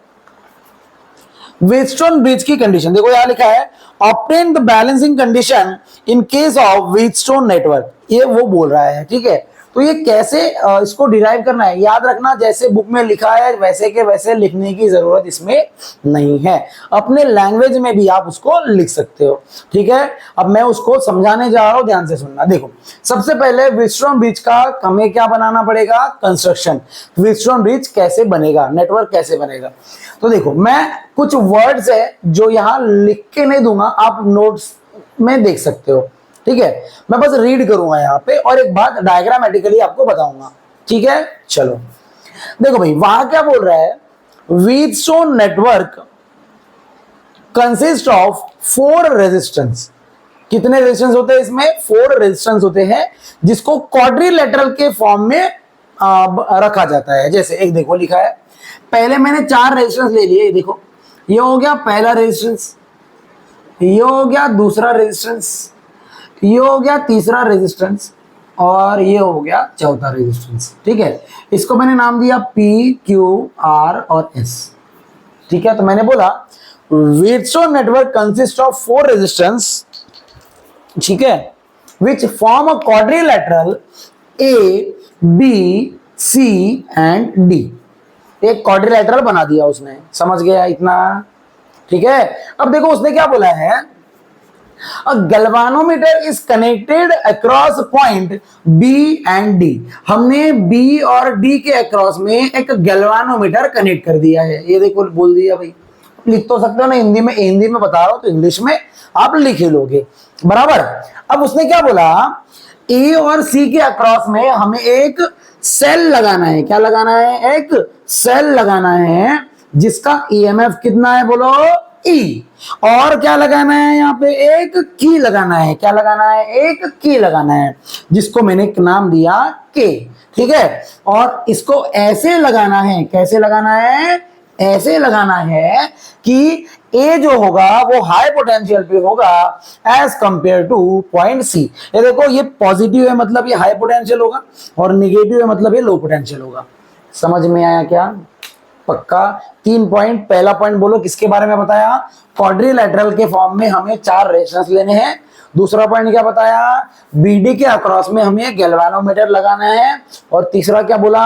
[SPEAKER 1] व्हीटस्टोन ब्रिज की कंडीशन देखो, यहां लिखा है obtain the balancing condition in case of Wheatstone network, ये वो बोल रहा है, ठीक है। तो ये कैसे इसको डिराइव करना है, याद रखना जैसे बुक में लिखा है वैसे के वैसे लिखने की जरूरत इसमें नहीं है, अपने लैंग्वेज में भी आप उसको लिख सकते हो, ठीक है। अब मैं उसको समझाने जा रहा हूं, ध्यान से सुनना। देखो सबसे पहले व्हीटस्टोन ब्रिज का हमें क्या बनाना पड़ेगा, कंस्ट्रक्शन, व्हीटस्टोन ब्रिज कैसे बनेगा, नेटवर्क कैसे बनेगा। तो देखो मैं कुछ वर्ड्स है जो यहां लिख के नहीं दूंगा, आप नोट्स में देख सकते हो, ठीक है, मैं बस रीड करूंगा यहाँ पे और एक बात डायग्रामेटिकली आपको बताऊंगा। ठीक है, चलो देखो भाई, वहां क्या बोल रहा है, Wheatstone network consist of 4 resistance. कितने रेजिस्टेंस होते हैं इसमें? 4 रेजिस्टेंस होते हैं, जिसको क्वाड्रिलेटरल के फॉर्म में रखा जाता है। जैसे एक देखो लिखा है, पहले मैंने 4 रेजिस्टेंस ले लिए, देखो ये हो गया पहला रेजिस्टेंस, ये हो गया दूसरा रेजिस्टेंस, ये हो गया तीसरा रेजिस्टेंस और ये हो गया चौथा रेजिस्टेंस। ठीक है, इसको मैंने नाम दिया P, Q, R और S। ठीक है, तो मैंने बोला Wheatstone network consist of 4 resistance, ठीक है, which form a quadrilateral A, B, C and D। एक क्वाड्रिलेटरल बना दिया उसने, समझ गया इतना? ठीक है, अब देखो उसने क्या बोला है, A galvanometer is connected across point B and D। हमने B और D के अक्रॉस में एक गैल्वानोमीटर कनेक्ट कर दिया है। ये देखो बोल दिया भाई, लिख तो सकते हो ना हिंदी में, हिंदी में बता रहा हूं तो इंग्लिश में आप लिख ही लोगे बराबर। अब उसने क्या बोला, A और C के अक्रॉस में हमें एक सेल लगाना है। क्या लगाना है? एक सेल लगाना है जिसका EMF कितना है बोलो? E। और क्या लगाना है यहाँ पे? एक की लगाना है। क्या लगाना है? एक की लगाना है, जिसको मैंने एक नाम दिया K। ठीक है, और इसको ऐसे लगाना है। कैसे लगाना है? ऐसे लगाना है कि A जो होगा वो हाई पोटेंशियल पे होगा as compare to point C। ये देखो, ये पॉजिटिव है मतलब ये हाई पोटेंशियल होगा, और निगेटिव है मतलब ये लो पोटेंशियल होगा। समझ में आया क्या? पक्का? 3 पॉइंट। पहला पॉइंट बोलो किसके बारे में बताया? क्वाड्रिलेटरल के फॉर्म में हमें 4 रेजिस्टेंस लेने हैं। दूसरा पॉइंट क्या बताया? बीडी के अक्रॉस में हमें गैल्वानोमीटर लगाना है। और तीसरा क्या बोला?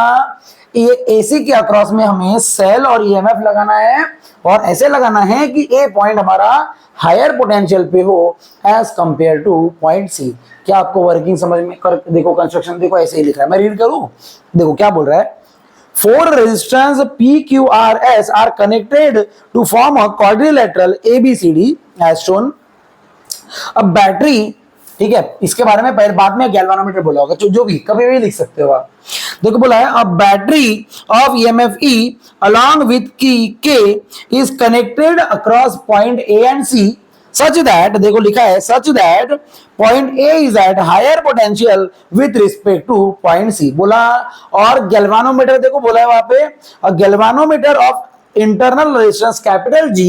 [SPEAKER 1] ये एसी के अक्रॉस में हमें सेल और ईएमएफ लगाना है, और ऐसे लगाना है कि ए पॉइंट हमारा हायर पोटेंशियल पे हो as compare to point C. क्या आपको वर्किंग समझ में? कर देखो, कंस्ट्रक्शन देखो, ऐसे ही लिखा है, मैं रीड करूं, देखो क्या बोल रहा है। 4 resistors P, Q, R, S are connected to form a quadrilateral ABCD as shown। अब बैटरी, ठीक है, इसके बारे में पहले बाद में गैल्वानोमीटर बोला होगा, जो भी कभी भी लिख सकते हो आप। देखो बोला है, अब battery of EMF E along with key K is connected across point A and C such that, देखो लिखा है such that point A is at higher potential with respect to point C। बोला, और गैल्वानोमीटर देखो बोला है वहां पे, a galvanometer of internal resistance capital G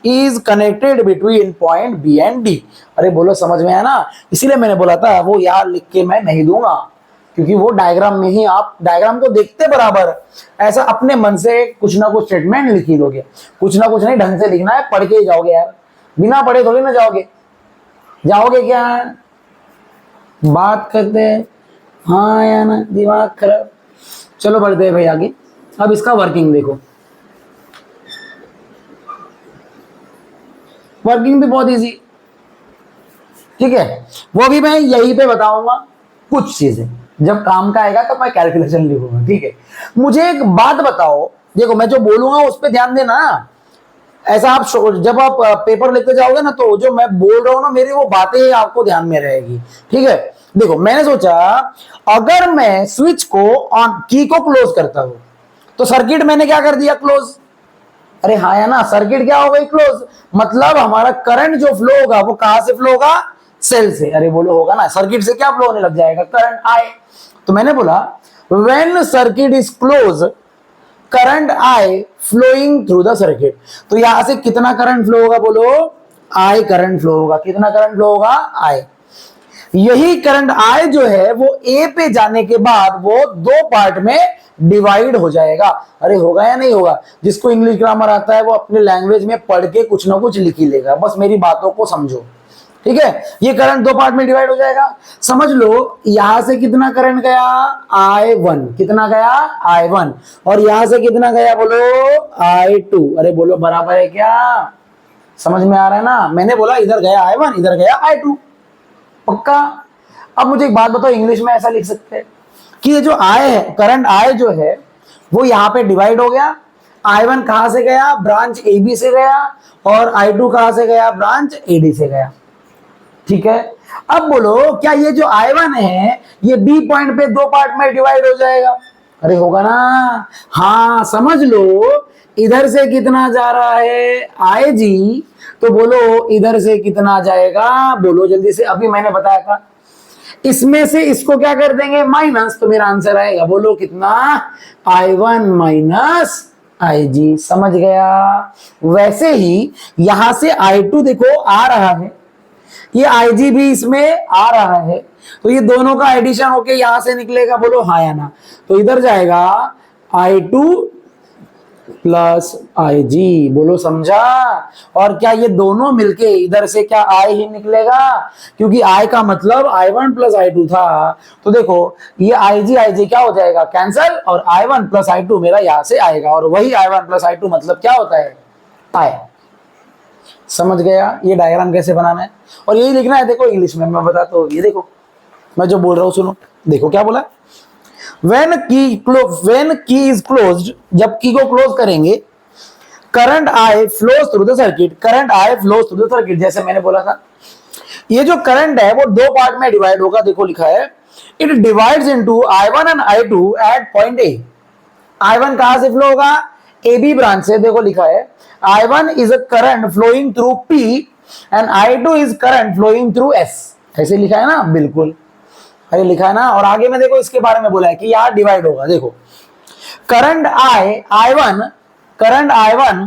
[SPEAKER 1] is connected between point B and D। अरे बोलो समझ में आया ना? इसीलिए मैंने बोला था वो यार लिख के मैं नहीं दूंगा, क्योंकि वो डायग्राम में ही आप डायग्राम को देखते बराबर ऐसा अपने मन से कुछ ना कुछ स्टेटमेंट लिख ही लोगे। कुछ ना कुछ नहीं, ढंग से लिखना है, पढ़ के ही जाओगे यार, बिना पढ़े थोड़ी ना जाओगे। जाओगे क्या? बात करते हैं हाँ या ना, दिमाग खराब। चलो बढ़ते हैं भाई आगे। अब इसका वर्किंग देखो, वर्किंग भी बहुत इजी, ठीक है, वो भी मैं यहीं पे बताऊंगा। कुछ चीजें जब काम का आएगा तो मैं कैलकुलेशन लिखूंगा, ठीक है। मुझे एक बात बताओ, देखो मैं जो बोलूंगा उस पर ध्यान देना। ऐसा आप जब आप पेपर लेके जाओगे ना, तो जो मैं बोल रहा हूं ना, मेरी वो बातें आपको ध्यान में रहेगी, ठीक है। देखो मैंने सोचा, अगर मैं स्विच को ऑन, की को क्लोज करता हूं, तो सर्किट मैंने क्या कर दिया? क्लोज। अरे हाँ या ना, सर्किट क्या हो गई? क्लोज। मतलब हमारा करंट जो फ्लो होगा वो कहां से फ्लो होगा? सेल से। अरे बोलो होगा ना, सर्किट से क्या फ्लो होने लग जाएगा? Current I. तो मैंने बोला when circuit is close current I flowing through the circuit. तो यहां से कितना करंट फ्लो होगा? बोलो आई करंट फ्लो होगा। कितना करंट फ्लो होगा? आई। यही करंट आई जो है वो ए पे जाने के बाद वो 2 पार्ट में डिवाइड हो जाएगा। अरे होगा या नहीं होगा? जिसको इंग्लिश ग्रामर आता है वो अपने लैंग्वेज में पढ़ के कुछ ना कुछ लिख ही लेगा, बस मेरी बातों को समझो, ठीक है। ये करंट 2 पार्ट में डिवाइड हो जाएगा। समझ लो यहां से कितना करंट गया? I1। कितना गया? I1। और यहां से कितना गया? बोलो I2। अरे बोलो बराबर है क्या? समझ में आ रहा है ना? मैंने बोला इधर गया I1, इधर गया I2, पक्का। अब मुझे एक बात बताओ, इंग्लिश में ऐसा लिख सकते हैं कि ये जो I है, करंट I जो है वो यहां पे डिवाइड हो गया। I1 कहां से गया? ब्रांच AB से गया। और I2 कहां से गया? ब्रांच AD से गया। ठीक है, अब बोलो क्या ये जो I1 है ये B पॉइंट पे दो पार्ट में डिवाइड हो जाएगा? अरे होगा ना। हाँ समझ लो, इधर से कितना जा रहा है IG, तो बोलो इधर से कितना जाएगा, बोलो जल्दी से, अभी मैंने बताया था। इसमें से इसको क्या कर देंगे माइनस, तो मेरा आंसर आएगा, बोलो कितना, I1 माइनस IG। समझ गया? वैसे ही यहां से I2 देखो आ रहा है, ये IG भी इसमें आ रहा है, तो ये दोनों का एडिशन होके यहां से निकलेगा, बोलो हाँ या ना। तो इधर जाएगा I2 प्लस IG, बोलो समझा? और क्या ये दोनों मिलके इधर से क्या I ही निकलेगा, क्योंकि I का मतलब I1 प्लस I2 था। तो देखो ये IG क्या हो जाएगा, कैंसल, और I1 प्लस I2 मेरा यहां से आएगा, और वही I1 प्लस I2 मतलब क्या होता है, I। समझ गया ये डायग्राम कैसे बनाना है? और यही लिखना है, देखो इंग्लिश में मैं बताता हूँ, ये देखो मैं जो बोल रहा हूँ सुनो, देखो क्या बोला, when key is closed, जब की को क्लोज करेंगे, current I flows through the circuit, current I flows through the circuit, जैसे मैंने बोला था। ये जो करंट है वो दो पार्ट में डिवाइड होगा, देखो लिखा है, it divides into I1 and I2 at point A। I1 कहां से फ्लो होगा, AB ब्रांच से, देखो लिखा है I1 is a current flowing through P and I2 is current flowing through S, ऐसे लिखा है ना, बिल्कुल अरे लिखा है ना। और आगे में देखो इसके बारे में बोला है कि यार डिवाइड होगा, देखो current I1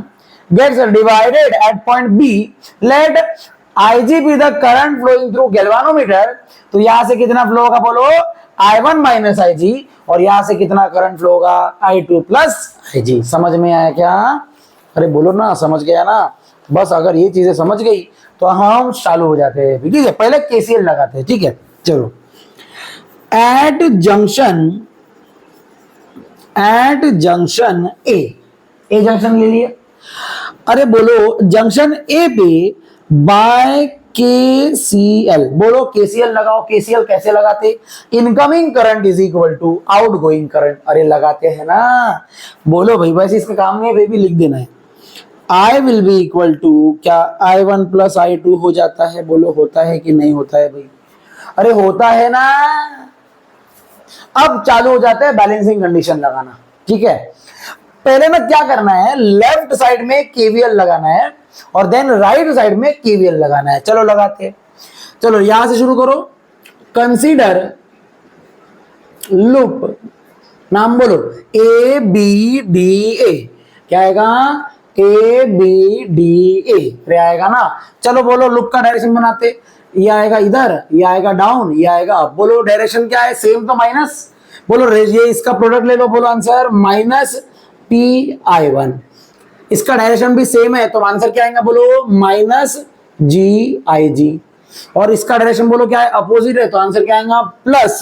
[SPEAKER 1] gets divided at point B, let IG be the current flowing through galvanometer, तो यहां से कितना फ्लो होगा, बोलो I1 माइनस IG, और यहां से कितना करंट फ्लो होगा, I2 प्लस IG। समझ में आया क्या? अरे बोलो ना, समझ गया ना? बस अगर ये चीजें समझ गई तो हम चालू हो जाते हैं, ठीक है। पहले KCL लगाते हैं, ठीक है, चलो। एट जंक्शन ए जंक्शन ले लिए, अरे बोलो जंक्शन ए पे बाय KCL, बोलो KCL लगाओ। KCL कैसे लगाते, incoming current is equal to outgoing current, अरे लगाते हैं ना, बोलो भाई, वैसे इसका काम नहीं है, बेबी लिख देना है। I will be equal to क्या, I1 प्लस I2 हो जाता है, बोलो होता है कि नहीं होता है भाई, अरे होता है ना। अब चालू हो जाता है बैलेंसिंग कंडीशन लगाना, ठीक है। पहले में क्या करना है, लेफ्ट साइड में KVL लगाना है, और देन राइट साइड में KVL लगाना है। चलो लगाते हैं, चलो यहां से शुरू करो। कंसीडर लूप, नाम बोलो ABDA, क्या आएगा, ABDA रे आएगा ना। चलो बोलो लूप का डायरेक्शन बनाते, ये आएगा इधर, ये आएगा डाउन, ये आएगा अप, बोलो डायरेक्शन क्या है, सेम तो माइनस, बोलो ये इसका प्रोडक्ट ले लो, बोलो आंसर माइनस PI1, इसका डायरेक्शन भी सेम है, तो आंसर क्या आएगा, बोलो माइनस GIG, और इसका डायरेक्शन बोलो क्या है, अपोजिट है, तो आंसर क्या आएगा, plus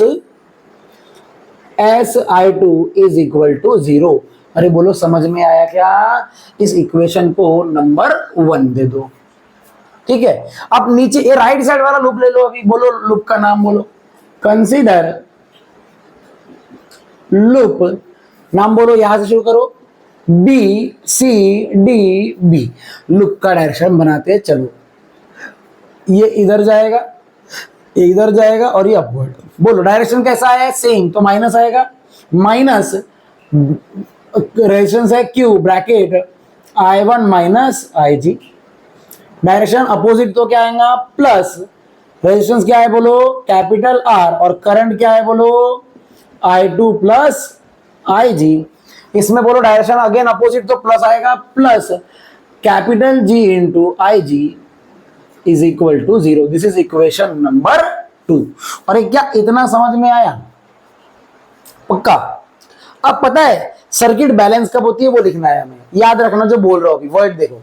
[SPEAKER 1] SI2 is equal to 0। अरे बोलो समझ में आया क्या? इस इक्वेशन को नंबर 1 दे दो, ठीक है। अब नीचे ये राइट साइड वाला लूप ले लो, अभी बोलो लूप का नाम बोलो, कंसीडर लूप, नाम बोलो, यहां से शुरू करो, BCDB, लूप का डायरेक्शन बनाते हैं, चलो ये इधर जाएगा, ये इधर जाएगा, और ये अपवर्ड, बोलो डायरेक्शन कैसा है, सेम, तो माइनस आएगा, माइनस रेजिस्टेंस है Q bracket I1 minus IG, direction opposite तो क्या आएगा, प्लस रेजिस्टेंस क्या है, बोलो कैपिटल R, और करंट क्या है, बोलो I2 प्लस IG, इसमें बोलो डायरेक्शन अगेन अपोजिट तो प्लस आएगा, plus capital G into IG is equal to 0। This is equation number 2। और एक क्या इतना समझ में आया, पक्का? अब पता है सर्किट बैलेंस कब होती है, वो लिखना है हमें, याद रखना जो बोल रहा हूं, वर्ड देखो,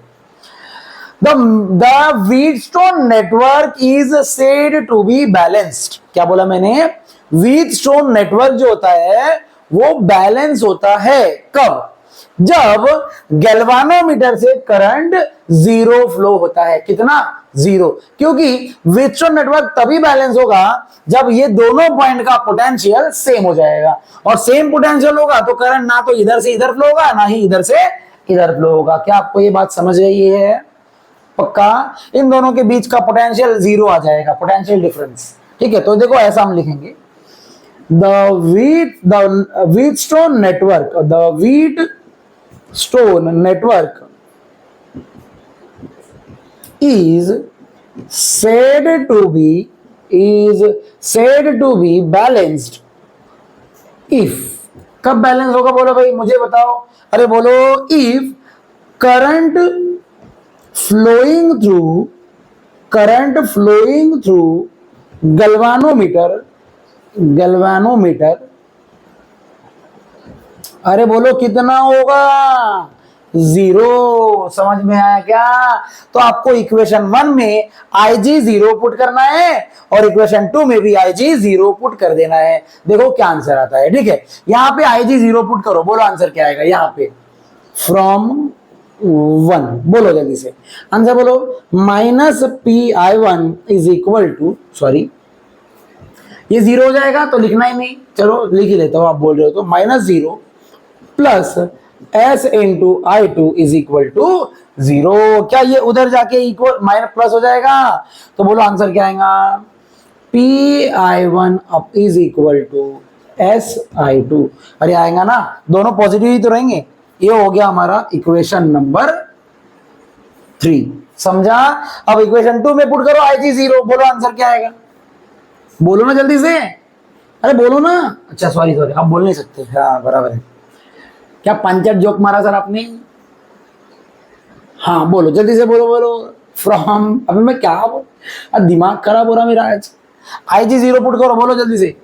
[SPEAKER 1] the Wheatstone network is said to be balanced. क्या बोला मैंने, व्हीटस्टोन नेटवर्क जो होता है वो बैलेंस होता है कब, जब गैल्वानोमीटर से करंट 0 फ्लो होता है, कितना, 0, क्योंकि व्हीटस्टोन नेटवर्क तभी बैलेंस होगा जब ये दोनों पॉइंट का पोटेंशियल सेम हो जाएगा, और सेम पोटेंशियल होगा तो करंट ना तो इधर से इधर फ्लो होगा, ना ही इधर से इधर फ्लो होगा। क्या आपको ये बात समझ गई है? पक्का इन दोनों के बीच का पोटेंशियल जीरो आ जाएगा, पोटेंशियल डिफरेंस। ठीक है, तो देखो ऐसा हम लिखेंगे, the Wheatstone network is said to be balanced if, कब बैलेंस होगा बोलो भाई, मुझे बताओ, अरे बोलो, if current flowing through galvanometer, अरे बोलो कितना होगा, जीरो। समझ में आया क्या? तो आपको इक्वेशन 1 में IG जीरो पुट करना है और इक्वेशन 2 में भी IG जीरो पुट कर देना है। देखो क्या आंसर आता है। ठीक है, यहां पे IG जीरो पुट करो, बोलो आंसर क्या आएगा यहां पे, फ्रॉम 1, बोलो जल्दी से आंसर बोलो, minus PI1 is equal to, sorry ये जीरो हो जाएगा तो लिखना ही नहीं, चलो लिख ही लेता हूं, आप बोल रहे हो तो, minus zero plus S into I2 is equal to zero. क्या ये उधर जाके इक्वल माइनस प्लस हो जाएगा? तो बोलो आंसर क्या आएगा, PI1 up is equal to SI2। अरे आएगा ना, दोनों पॉजिटिव ही तो रहेंगे। ये हो गया हमारा इक्वेशन नंबर 3, समझा? अब इक्वेशन 2 में पुट करो IG जीरो, बोलो आंसर क्या आएगा, बोलो ना जल्दी से, अरे बोलो ना। अच्छा सॉरी आप बोल नहीं सकते, हाँ बराबर है। क्या पंचर जोक मारा सर आपने? हाँ बोलो जल्दी से, बोलो फ्रॉम, अभी मैं क्या बोल, दिमाग खराब हो रहा मेरा आज। IG जीरो पुट करो, बोलो जल्दी से,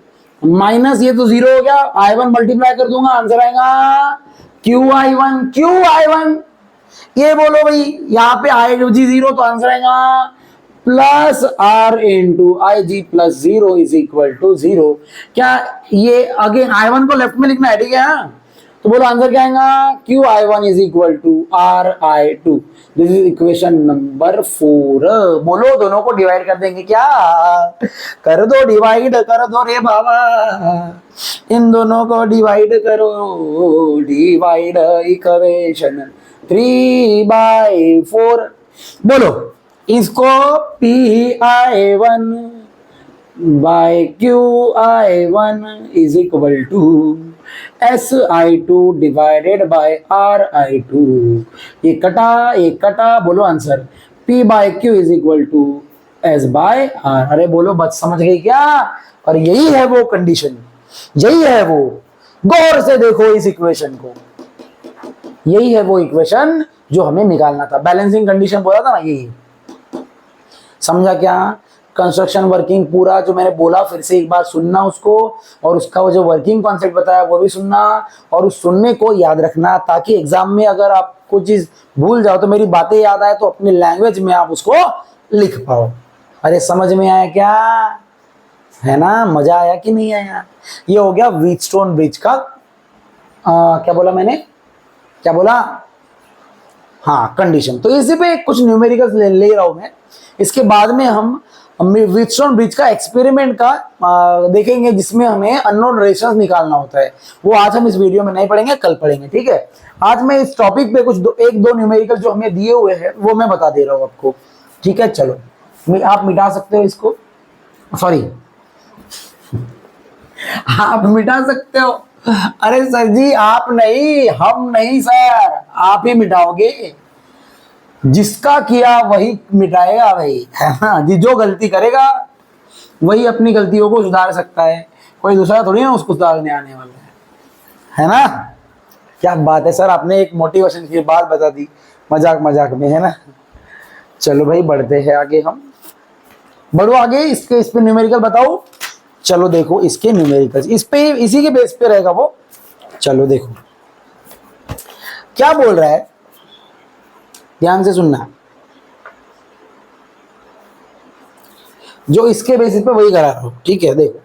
[SPEAKER 1] माइनस ये तो जीरो हो गया, I1 मल्टीप्लाई कर दूंगा, आंसर आएगा QI1, ये बोलो भाई, यहाँ पे IG जीरो तो आंसर आएगा plus R into IG plus zero is equal to zero. क्या ये अगेन I1 को लेफ्ट में लिखना है, ठीक है? तो बोलो आंसर क्या आएगा, QI1 is equal to RI2। This is equation number 4। बोलो दोनों को डिवाइड कर देंगे क्या? कर दो डिवाइड, कर दो रे बाबा, इन दोनों को डिवाइड करो, डिवाइड इक्वेशन 3/4। बोलो इसको PI1 by QI1 is equal to SI2 divided by RI2। ये कटा, बोलो answer, P by Q is equal to S by R। अरे बोलो बस समझ गई क्या? और यही है वो कंडीशन, यही है वो, गौर से देखो इस इक्वेशन को, यही है वो इक्वेशन जो हमें निकालना था, बैलेंसिंग कंडीशन बोला था ना, यही। समझा क्या? कंस्ट्रक्शन वर्किंग पूरा जो मैंने बोला फिर से एक बार सुनना उसको, और उसका वो जो वर्किंग कॉन्सेप्ट बताया वो भी सुनना, और उस सुनने को याद रखना, ताकि एग्जाम में अगर आप कुछ चीज भूल जाओ तो मेरी बातें याद आए तो अपनी लैंग्वेज में आप उसको लिख पाओ। अरे समझ में आया क्या? है ना, मजा आया कि नहीं आया? ये हो गया व्हीटस्टोन ब्रिज का क्या बोला मैंने, क्या बोला, हाँ कंडीशन। तो इसी पे कुछ न्यूमेरिकल्स ले रहा हूं मैं। इसके बाद में हम व्हीटस्टोन ब्रिज का एक्सपेरिमेंट का देखेंगे, जिसमें हमें अननोन रेजिस्टेंस निकालना होता है। वो आज हम इस वीडियो में नहीं पढ़ेंगे, कल पढ़ेंगे, ठीक है? आज मैं इस टॉपिक पे कुछ एक दो न्यूमेरिकल जो हमें दिए हुए हैं वो मैं बता दे रहा हूँ आपको, ठीक है? चलो आप मिटा सकते हो इसको, सॉरी आप मिटा सकते हो। अरे सर जी आप नहीं, हम नहीं सर, आप ही मिटाओगे। जिसका किया वही मिटाएगा भाई, है ना जी? जो गलती करेगा वही अपनी गलतियों को सुधार सकता है, कोई दूसरा थोड़ी ना उसको सुधारने आने वाला है ना? क्या बात है सर, आपने एक मोटिवेशन की बात बता दी मजाक मजाक में, है ना? चलो भाई बढ़ते हैं आगे, हम बढ़ो आगे। इस पे न्यूमेरिकल बताओ। चलो देखो इसके न्यूमेरिकल्स, इस पे इसी के बेस पे रहेगा वो। चलो देखो क्या बोल रहा है, ध्यान से सुनना, जो इसके बेसिस पे वही करा रहा हूं, ठीक है? देखो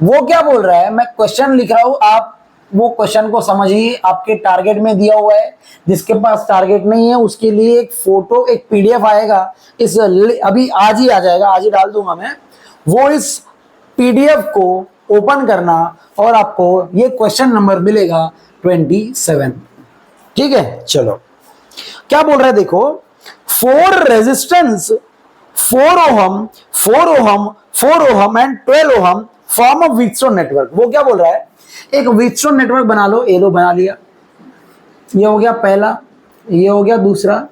[SPEAKER 1] वो क्या बोल रहा है, मैं क्वेश्चन लिख रहा हूं, आप वो क्वेश्चन को समझिए। आपके टारगेट में दिया हुआ है, जिसके पास टारगेट नहीं है उसके लिए एक फोटो, एक PDF आएगा, इस अभी आज ही आ जाएगा, आज ही डाल दूंगा मैं। वो इस PDF को ओपन करना और आपको ये क्वेश्चन नंबर मिलेगा 27, ठीक है? चलो क्या बोल रहा है देखो, four resistance 4 ohm 4 ohm 4 ohm and 12 ohm form a Wheatstone network. वो क्या बोल रहा है, एक व्हीटस्टोन नेटवर्क बना लो, ये लो बना लिया, ये हो गया पहला, ये हो गया दूसरा,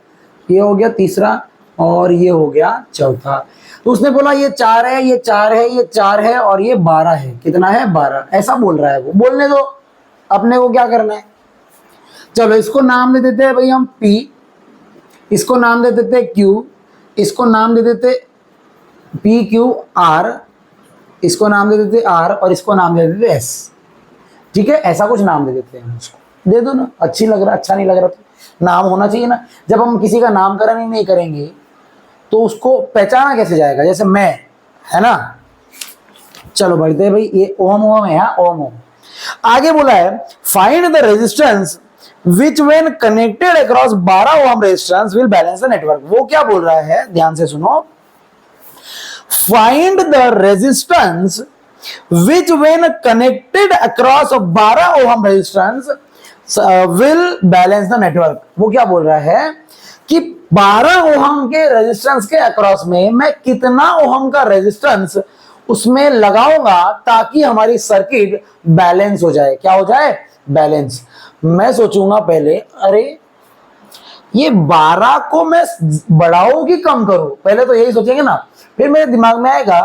[SPEAKER 1] ये हो गया तीसरा और ये हो गया चौथा। तो उसने बोला ये 4 है, ये 4 है, ये 4 है और ये 12 है। कितना है, 12, ऐसा बोल रहा है वो। बोलने दो, अपने को क्या करना है। चलो इसको नाम दे देते हैं भाई हम P, इसको नाम दे देते Q, इसको नाम दे देते PQR, इसको नाम दे देते R और इसको नाम दे देते S। ठीक है, ऐसा कुछ नाम दे देते हैं उसको। दे दो ना, अच्छी लग रहा, अच्छा नहीं लग रहा तो नाम होना चाहिए ना। जब हम किसी का नामकरण ही नहीं करेंगे तो उसको पहचाना कैसे जाएगा। जैसे मैं, है ना। चलो बढ़ते हैं भाई, ये ओम ओम है, ओम ओम। आगे बोला है find the resistance which when connected across 12 ohm resistance will balance the network. वो क्या बोल रहा है, ध्यान से सुनो। Find the resistance which when connected across 12 ohm resistance will balance the network. वो क्या बोल रहा है कि 12 ओहम के रेजिस्टेंस के अक्रॉस में मैं कितना ओहम का रेजिस्टेंस उसमें लगाऊंगा ताकि हमारी सर्किट बैलेंस हो जाए। क्या हो जाए, बैलेंस। मैं सोचूंगा पहले, अरे ये 12 को मैं बढ़ाऊं कि कम करूं, पहले तो यही सोचेंगे ना। फिर मेरे दिमाग में आएगा,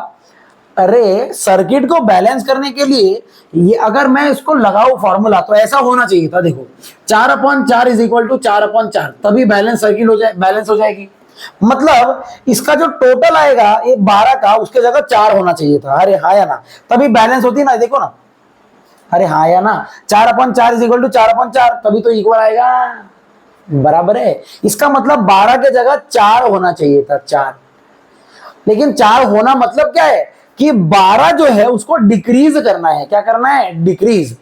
[SPEAKER 1] अरे सर्किट को बैलेंस करने के लिए ये अगर मैं इसको लगाऊं फॉर्मूला तो ऐसा होना चाहिए था। देखो 4/4 इज इक्वल टू 4/4, तभी बैलेंस सर्किट हो जाए, बैलेंस हो जाएगी। मतलब इसका जो टोटल आएगा ये 12 का, उसके जगह 4 होना चाहिए था। अरे हाँ या ना, तभी बैलेंस होती ना। देखो ना, अरे हाँ या ना, 4/4 इज इक्वल टू 4/4, तभी तो इक्वल आएगा, बराबर है। इसका मतलब 12 के जगह 4 होना चाहिए था, 4। लेकिन 4 होना मतलब क्या है कि 12 जो है उसको डिक्रीज करना है। क्या करना है, डिक्रीज।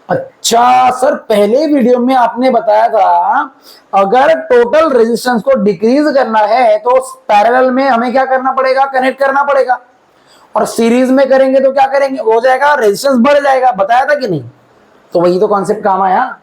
[SPEAKER 1] अच्छा सर, पहले वीडियो में आपने बताया था अगर टोटल रेजिस्टेंस को डिक्रीज करना है तो पैरेलल में हमें क्या करना पड़ेगा, कनेक्ट करना पड़ेगा। और सीरीज में करेंगे तो क्या करेंगे, हो जाएगा रेजिस्टेंस बढ़ जाएगा। बताया था कि नहीं। तो वही तो कॉन्सेप्ट काम आया।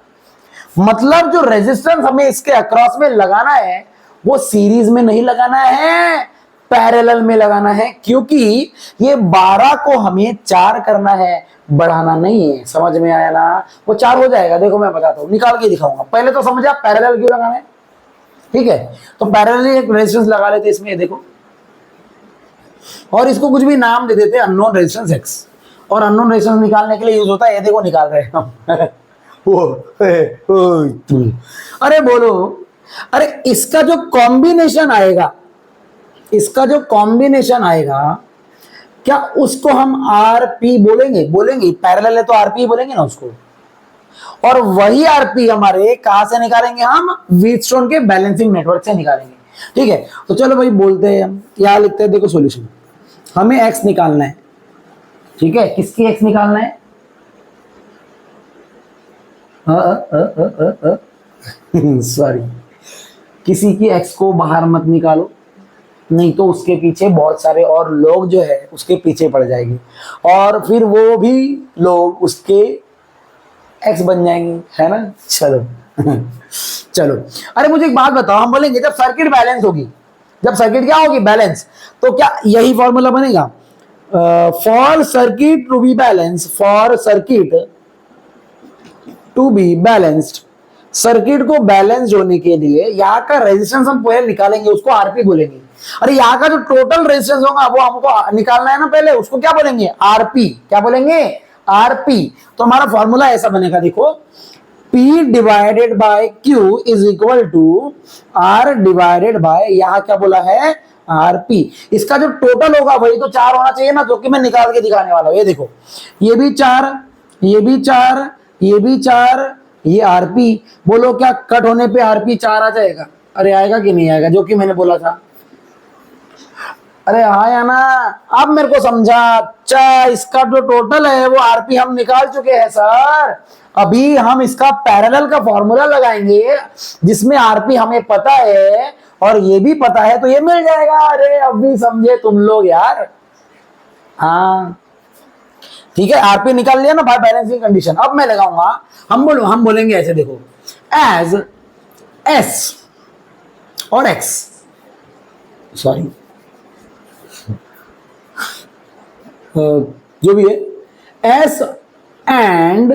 [SPEAKER 1] मतलब जो रेजिस्टेंस हमें इसके अक्रॉस में लगाना है वो सीरीज में नहीं लगाना है, पैरेलल में लगाना है। क्योंकि ये 12 को हमें 4 करना है, बढ़ाना नहीं है। समझ में आया ना। वो 4 हो जाएगा। देखो मैं बताता हूं, निकाल के दिखाऊंगा। पहले तो समझ आप पैरेलल क्यों लगाना है। ठीक है, तो पैरेलल एक रेजिस्टेंस लगा लेते इसमें, देखो। और इसको कुछ भी नाम दे देते, अननोन रेजिस्टेंस एक्स। और अननोन रेजिस्टेंस निकालने के लिए यूज होता है, ये देखो निकाल रहे हैं हम। अरे बोलो, अरे इसका जो कॉम्बिनेशन आएगा, इसका जो कॉम्बिनेशन आएगा, क्या उसको हम आरपी बोलेंगे, बोलेंगे। पैरेलल है तो आरपी बोलेंगे ना उसको। और वही आरपी हमारे कहां से निकालेंगे, हम व्हीटस्टोन के बैलेंसिंग नेटवर्क से निकालेंगे। ठीक है, तो चलो भाई बोलते हैं हम, यहां लिखते हैं। देखो सॉल्यूशन, हमें एक्स निकालना है। ठीक है, किसकी एक्स निकालना है, सॉरी, किसी की एक्स को बाहर मत निकालो, नहीं तो उसके पीछे बहुत सारे और लोग जो है उसके पीछे पड़ जाएंगे और फिर वो भी लोग उसके एक्स बन जाएंगे, है ना। चलो चलो, अरे मुझे एक बात बताओ, हम बोलेंगे जब सर्किट बैलेंस होगी, जब सर्किट क्या होगी, बैलेंस, तो क्या यही फॉर्मूला बनेगा, for circuit to be balance, for circuit to be balanced, circuit को बैलेंस होने के लिए यहाँ का रेजिस्टेंस हम पहले निकालेंगे, उसको आरपी बोलेंगे। अरे यहाँ का जो टोटल रेजिस्टेंस होगा वो हमको निकालना है ना पहले, उसको क्या बोलेंगे, आरपी। क्या बोलेंगे, आरपी। तो हमारा फॉर्मूला ऐसा बनेगा, देखो, P divided by Q is equal to R divided by, यहाँ क्या बोला है, आरपी। इसका जो टोटल होगा वही तो 4 होना चाहिए ना, जो कि मैं निकाल के दिखाने वाला हूं। ये देखो, ये भी 4, ये भी 4, ये भी 4, ये आरपी। बोलो क्या कट होने पे आरपी 4 आ जाएगा। अरे आएगा कि नहीं आएगा, जो कि मैंने बोला था। अरे हाँ या ना, अब मेरे को समझा। अच्छा, इसका जो टोटल है वो आरपी हम निकाल चुके हैं सर। अभी हम इसका पैरेलल का फॉर्मूला लगाएंगे जिसमें आरपी हमें पता है और ये भी पता है, तो ये मिल जाएगा। अरे अभी समझे तुम लोग यार। हाँ ठीक है, आरपी निकाल लिया ना बाय बैलेंसिंग कंडीशन। अब मैं लगाऊंगा, हम बोलेंगे ऐसे, देखो, एज एस और एक्स सॉरी, जो भी है, S and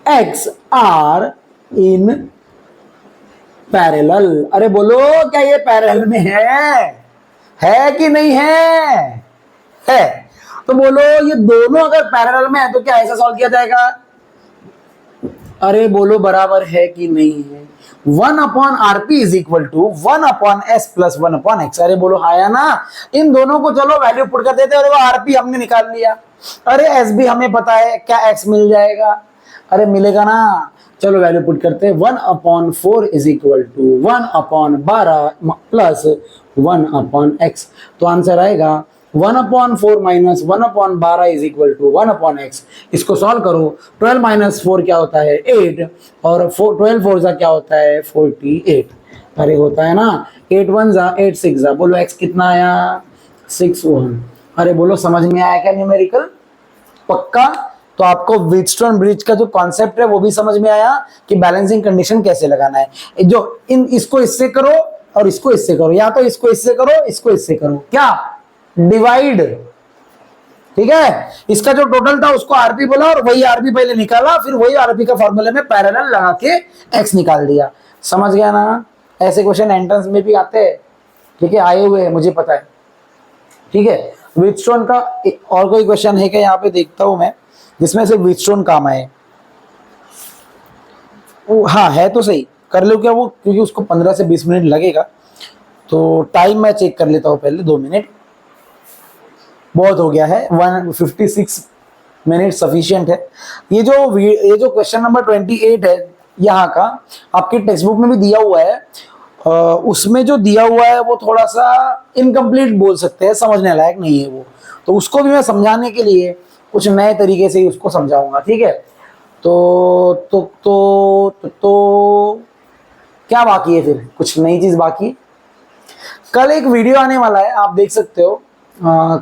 [SPEAKER 1] X are in parallel. अरे बोलो, क्या ये पैरेलल में है कि नहीं है? तो बोलो ये दोनों अगर पैरेलल में है तो क्या ऐसा सॉल्व किया जाएगा? अरे बोलो बराबर है कि नहीं है? 1/RP is equal to 1/S plus 1/X। अरे बोलो आया ना? इन दोनों को चलो वैल्यू पुट कर देते हैं, और RP हमने निकाल लिया। अरे S भी हमें पता है, क्या X मिल जाएगा? अरे मिलेगा ना। चलो वैल्यू पुट करते हैं, 1/4 is equal to 1/12 plus 1/X। तो आंसर आएगा 1/4 minus 1/12 is equal to 1/X। इसको सॉल्व करो, 12 माइनस 4 क्या होता है? 8, और 12 4 जा क्या होता है? 48। अरे होता है ना, 8 1 जा 8 6 जा, बोलो X कितना आया? 6 1। अरे बोलो समझ में आया क्या न्यूमेरिकल? पक्का? तो आपको व्हीटस्टोन ब्रिज का जो कॉन्सेप्ट है वो भी समझ में आया कि बैलेंसिंग कंडीशन कैसे लगाना है। जो इसको इससे करो और इसको इससे करो, या तो इसको इससे करो, इसको इससे करो, क्या डिवाइड। ठीक है, इसका जो टोटल था उसको आरपी बोला और वही आरपी पहले निकाला, फिर वही आरपी का फॉर्मूले में पैरेलल लगा के एक्स निकाल दिया। समझ गया ना? ऐसे क्वेश्चन एंट्रेंस में भी आते हैं। ठीक है, आए हुए हैं, मुझे पता है। ठीक है, व्हीटस्टोन का और कोई क्वेश्चन है क्या? यहाँ पे देखता हूं मैं जिसमें से व्हीटस्टोन काम आए। हाँ है तो सही, कर लो क्या वो, क्योंकि उसको 15 से 20 मिनट लगेगा। तो टाइम मैं चेक कर लेता हूँ पहले, 2 मिनट बहुत हो गया है, 156 मिनट सफिशिएंट है। ये जो क्वेश्चन नंबर 28 है यहाँ का, आपके टेक्स्ट बुक में भी दिया हुआ है। उसमें जो दिया हुआ है वो थोड़ा सा इनकम्प्लीट बोल सकते हैं, समझने लायक नहीं है वो। तो उसको भी मैं समझाने के लिए कुछ नए तरीके से ही उसको समझाऊंगा। ठीक है, तो क्या बाकी है? फिर कुछ नई चीज बाकी। कल एक वीडियो आने वाला है, आप देख सकते हो।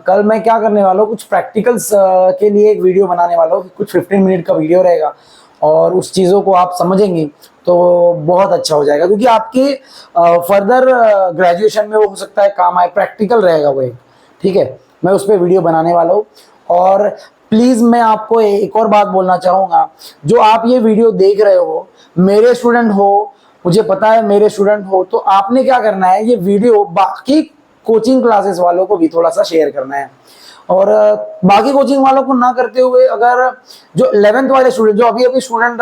[SPEAKER 1] कल मैं क्या करने वाला हूँ, कुछ प्रैक्टिकल्स के लिए एक वीडियो बनाने वाला हूँ। कुछ 15 मिनट का वीडियो रहेगा और उस चीज़ों को आप समझेंगे तो बहुत अच्छा हो जाएगा, क्योंकि आपके फर्दर ग्रेजुएशन में वो हो सकता है काम आए। प्रैक्टिकल रहेगा वो एक। ठीक है, मैं उस पर वीडियो बनाने वाला हूँ। और प्लीज़ मैं आपको एक और बात बोलना चाहूँगा, जो आप ये वीडियो देख रहे हो, मेरे स्टूडेंट हो, मुझे पता है मेरे स्टूडेंट हो, तो आपने क्या करना है, ये वीडियो बाकी कोचिंग क्लासेस वालों को भी थोड़ा सा शेयर करना है। और बाकी कोचिंग वालों को ना करते हुए, अगर जो 11th वाले स्टूडेंट, जो अभी स्टूडेंट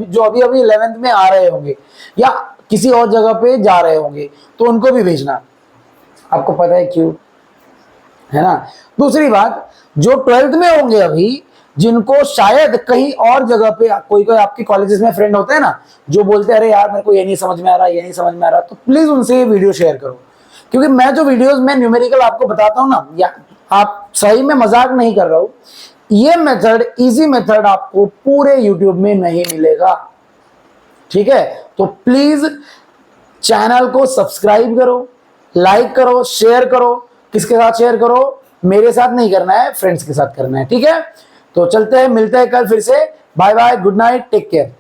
[SPEAKER 1] जो अभी 11th में आ रहे होंगे या किसी और जगह पे जा रहे होंगे, तो उनको भी भेजना। आपको पता है क्यों, है ना? दूसरी बात, जो 12th में होंगे अभी, जिनको शायद कहीं और जगह पे, कोई कोई आपके कॉलेजेस में फ्रेंड होते हैं ना, जो बोलते हैं अरे यार मेरे को ये नहीं समझ में आ रहा, ये नहीं समझ में आ रहा, तो प्लीज उनसे ये वीडियो शेयर करो। क्योंकि मैं जो वीडियोस में न्यूमेरिकल आपको बताता हूँ ना, या आप सही में मजाक नहीं कर रहा हूँ, ये मेथड, इजी मेथड आपको पूरे यूट्यूब में नहीं मिलेगा। ठीक है, तो प्लीज चैनल को सब्सक्राइब करो, लाइक करो, शेयर करो। किसके साथ शेयर करो? मेरे साथ नहीं करना है, फ्रेंड्स के साथ करना है। ठीक है, तो चलते हैं, मिलते हैं कल फिर से। Bye bye, good night, take care.